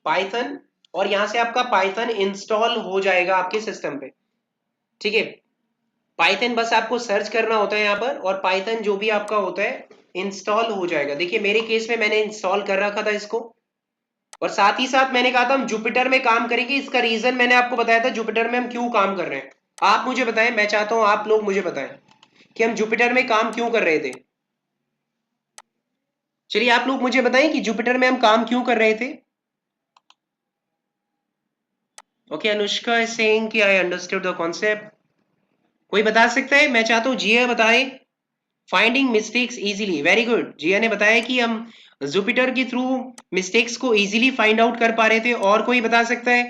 पाइथन, और यहां से आपका पाइथन इंस्टॉल हो जाएगा आपके सिस्टम पे, ठीक है। पाइथन बस आपको सर्च करना होता है यहाँ पर, और पाइथन जो भी आपका होता है इंस्टॉल हो जाएगा। देखिए मेरे केस में मैंने इंस्टॉल कर रखा था इसको, और साथ ही साथ मैंने कहा था हम जुपिटर में काम करेंगे। इसका रीजन मैंने आपको बताया था जुपिटर में हम क्यों काम कर रहे हैं। आप मुझे बताएं, मैं चाहता हूं आप लोग मुझे बताएं कि हम जुपिटर में काम क्यों कर रहे थे। चलिए आप लोग मुझे बताएं कि जुपिटर में हम काम क्यों कर रहे थे। ओके, अनुष्का इज सेइंग कि आई अंडरस्टूड द कॉन्सेप्ट। कोई बता सकता है? मैं चाहता हूं जिया बताए। Finding mistakes easily, very good. Jiya ने बताया कि हम जुपिटर के थ्रू मिस्टेक्स को इजीली फाइंड आउट कर पा रहे थे। और कोई बता सकता है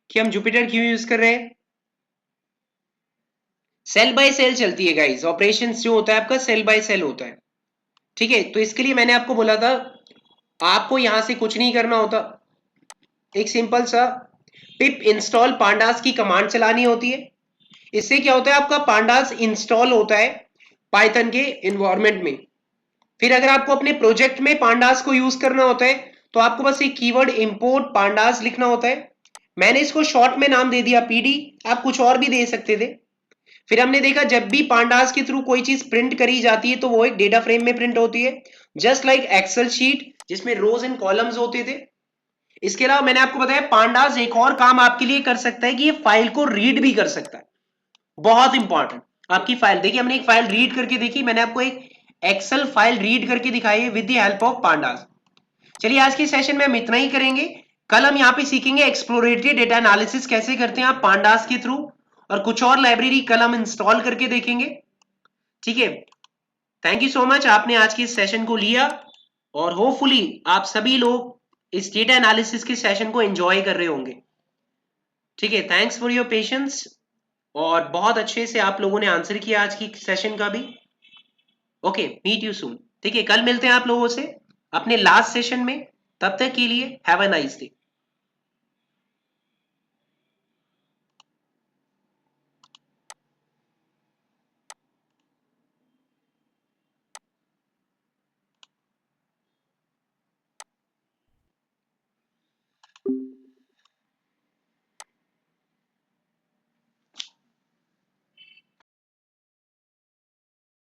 कि हम जुपिटर क्यों यूज कर रहे हैं? सेल बाय सेल चलती है गाइस, ऑपरेशंस जो होता है आपका सेल बाय सेल होता है, ठीक है। तो इसके लिए मैंने आपको बोला था आपको यहां से कुछ नहीं करना होता, एक सिंपल सा पिप इंस्टॉल पांडास की कमांड चलानी होती है। इससे क्या होता है आपका पांडास इंस्टॉल होता है पाइथन के इन्वायरमेंट में। फिर अगर आपको अपने प्रोजेक्ट में पांडास को यूज करना होता है तो आपको बस एक कीवर्ड इंपोर्ट पांडास लिखना होता है। मैंने इसको शॉर्ट में नाम दे दिया पीडी, आप कुछ और भी दे सकते थे। फिर हमने देखा जब भी पांडास के थ्रू कोई चीज प्रिंट करी जाती है तो वो एक डेटा फ्रेम में प्रिंट होती है, जस्ट लाइक एक्सेल शीट जिसमें रोज एंड कॉलम्स होते थे। इसके अलावा मैंने आपको बताया पांडास एक और काम आपके लिए कर सकता है कि ये फाइल को रीड भी कर सकता है, बहुत इंपॉर्टेंट। आपकी फाइल देखिए, हमने एक फाइल रीड करके देखी, मैंने आपको एक एक्सेल फाइल रीड करके दिखाई है with the help of pandas. चलिए आज के सेशन में हम इतना ही करेंगे। कल हम यहाँ पे सीखेंगे एक्सप्लोरेटरी डेटा एनालिसिस कैसे करते हैं आप पांडास के थ्रू, और कुछ और लाइब्रेरी कल हम इंस्टॉल करके देखेंगे, ठीक है। थैंक यू सो मच, आपने आज के इस सेशन को लिया, और होपफुली आप सभी लोग इस डेटा एनालिसिस के सेशन को एंजॉय कर रहे होंगे, ठीक है। थैंक्स फॉर योर पेशेंस, और बहुत अच्छे से आप लोगों ने आंसर किया आज की सेशन का भी। ओके, मीट यू सून, ठीक है। कल मिलते हैं आप लोगों से अपने लास्ट सेशन में, तब तक के लिए हैव अ नाइस डे।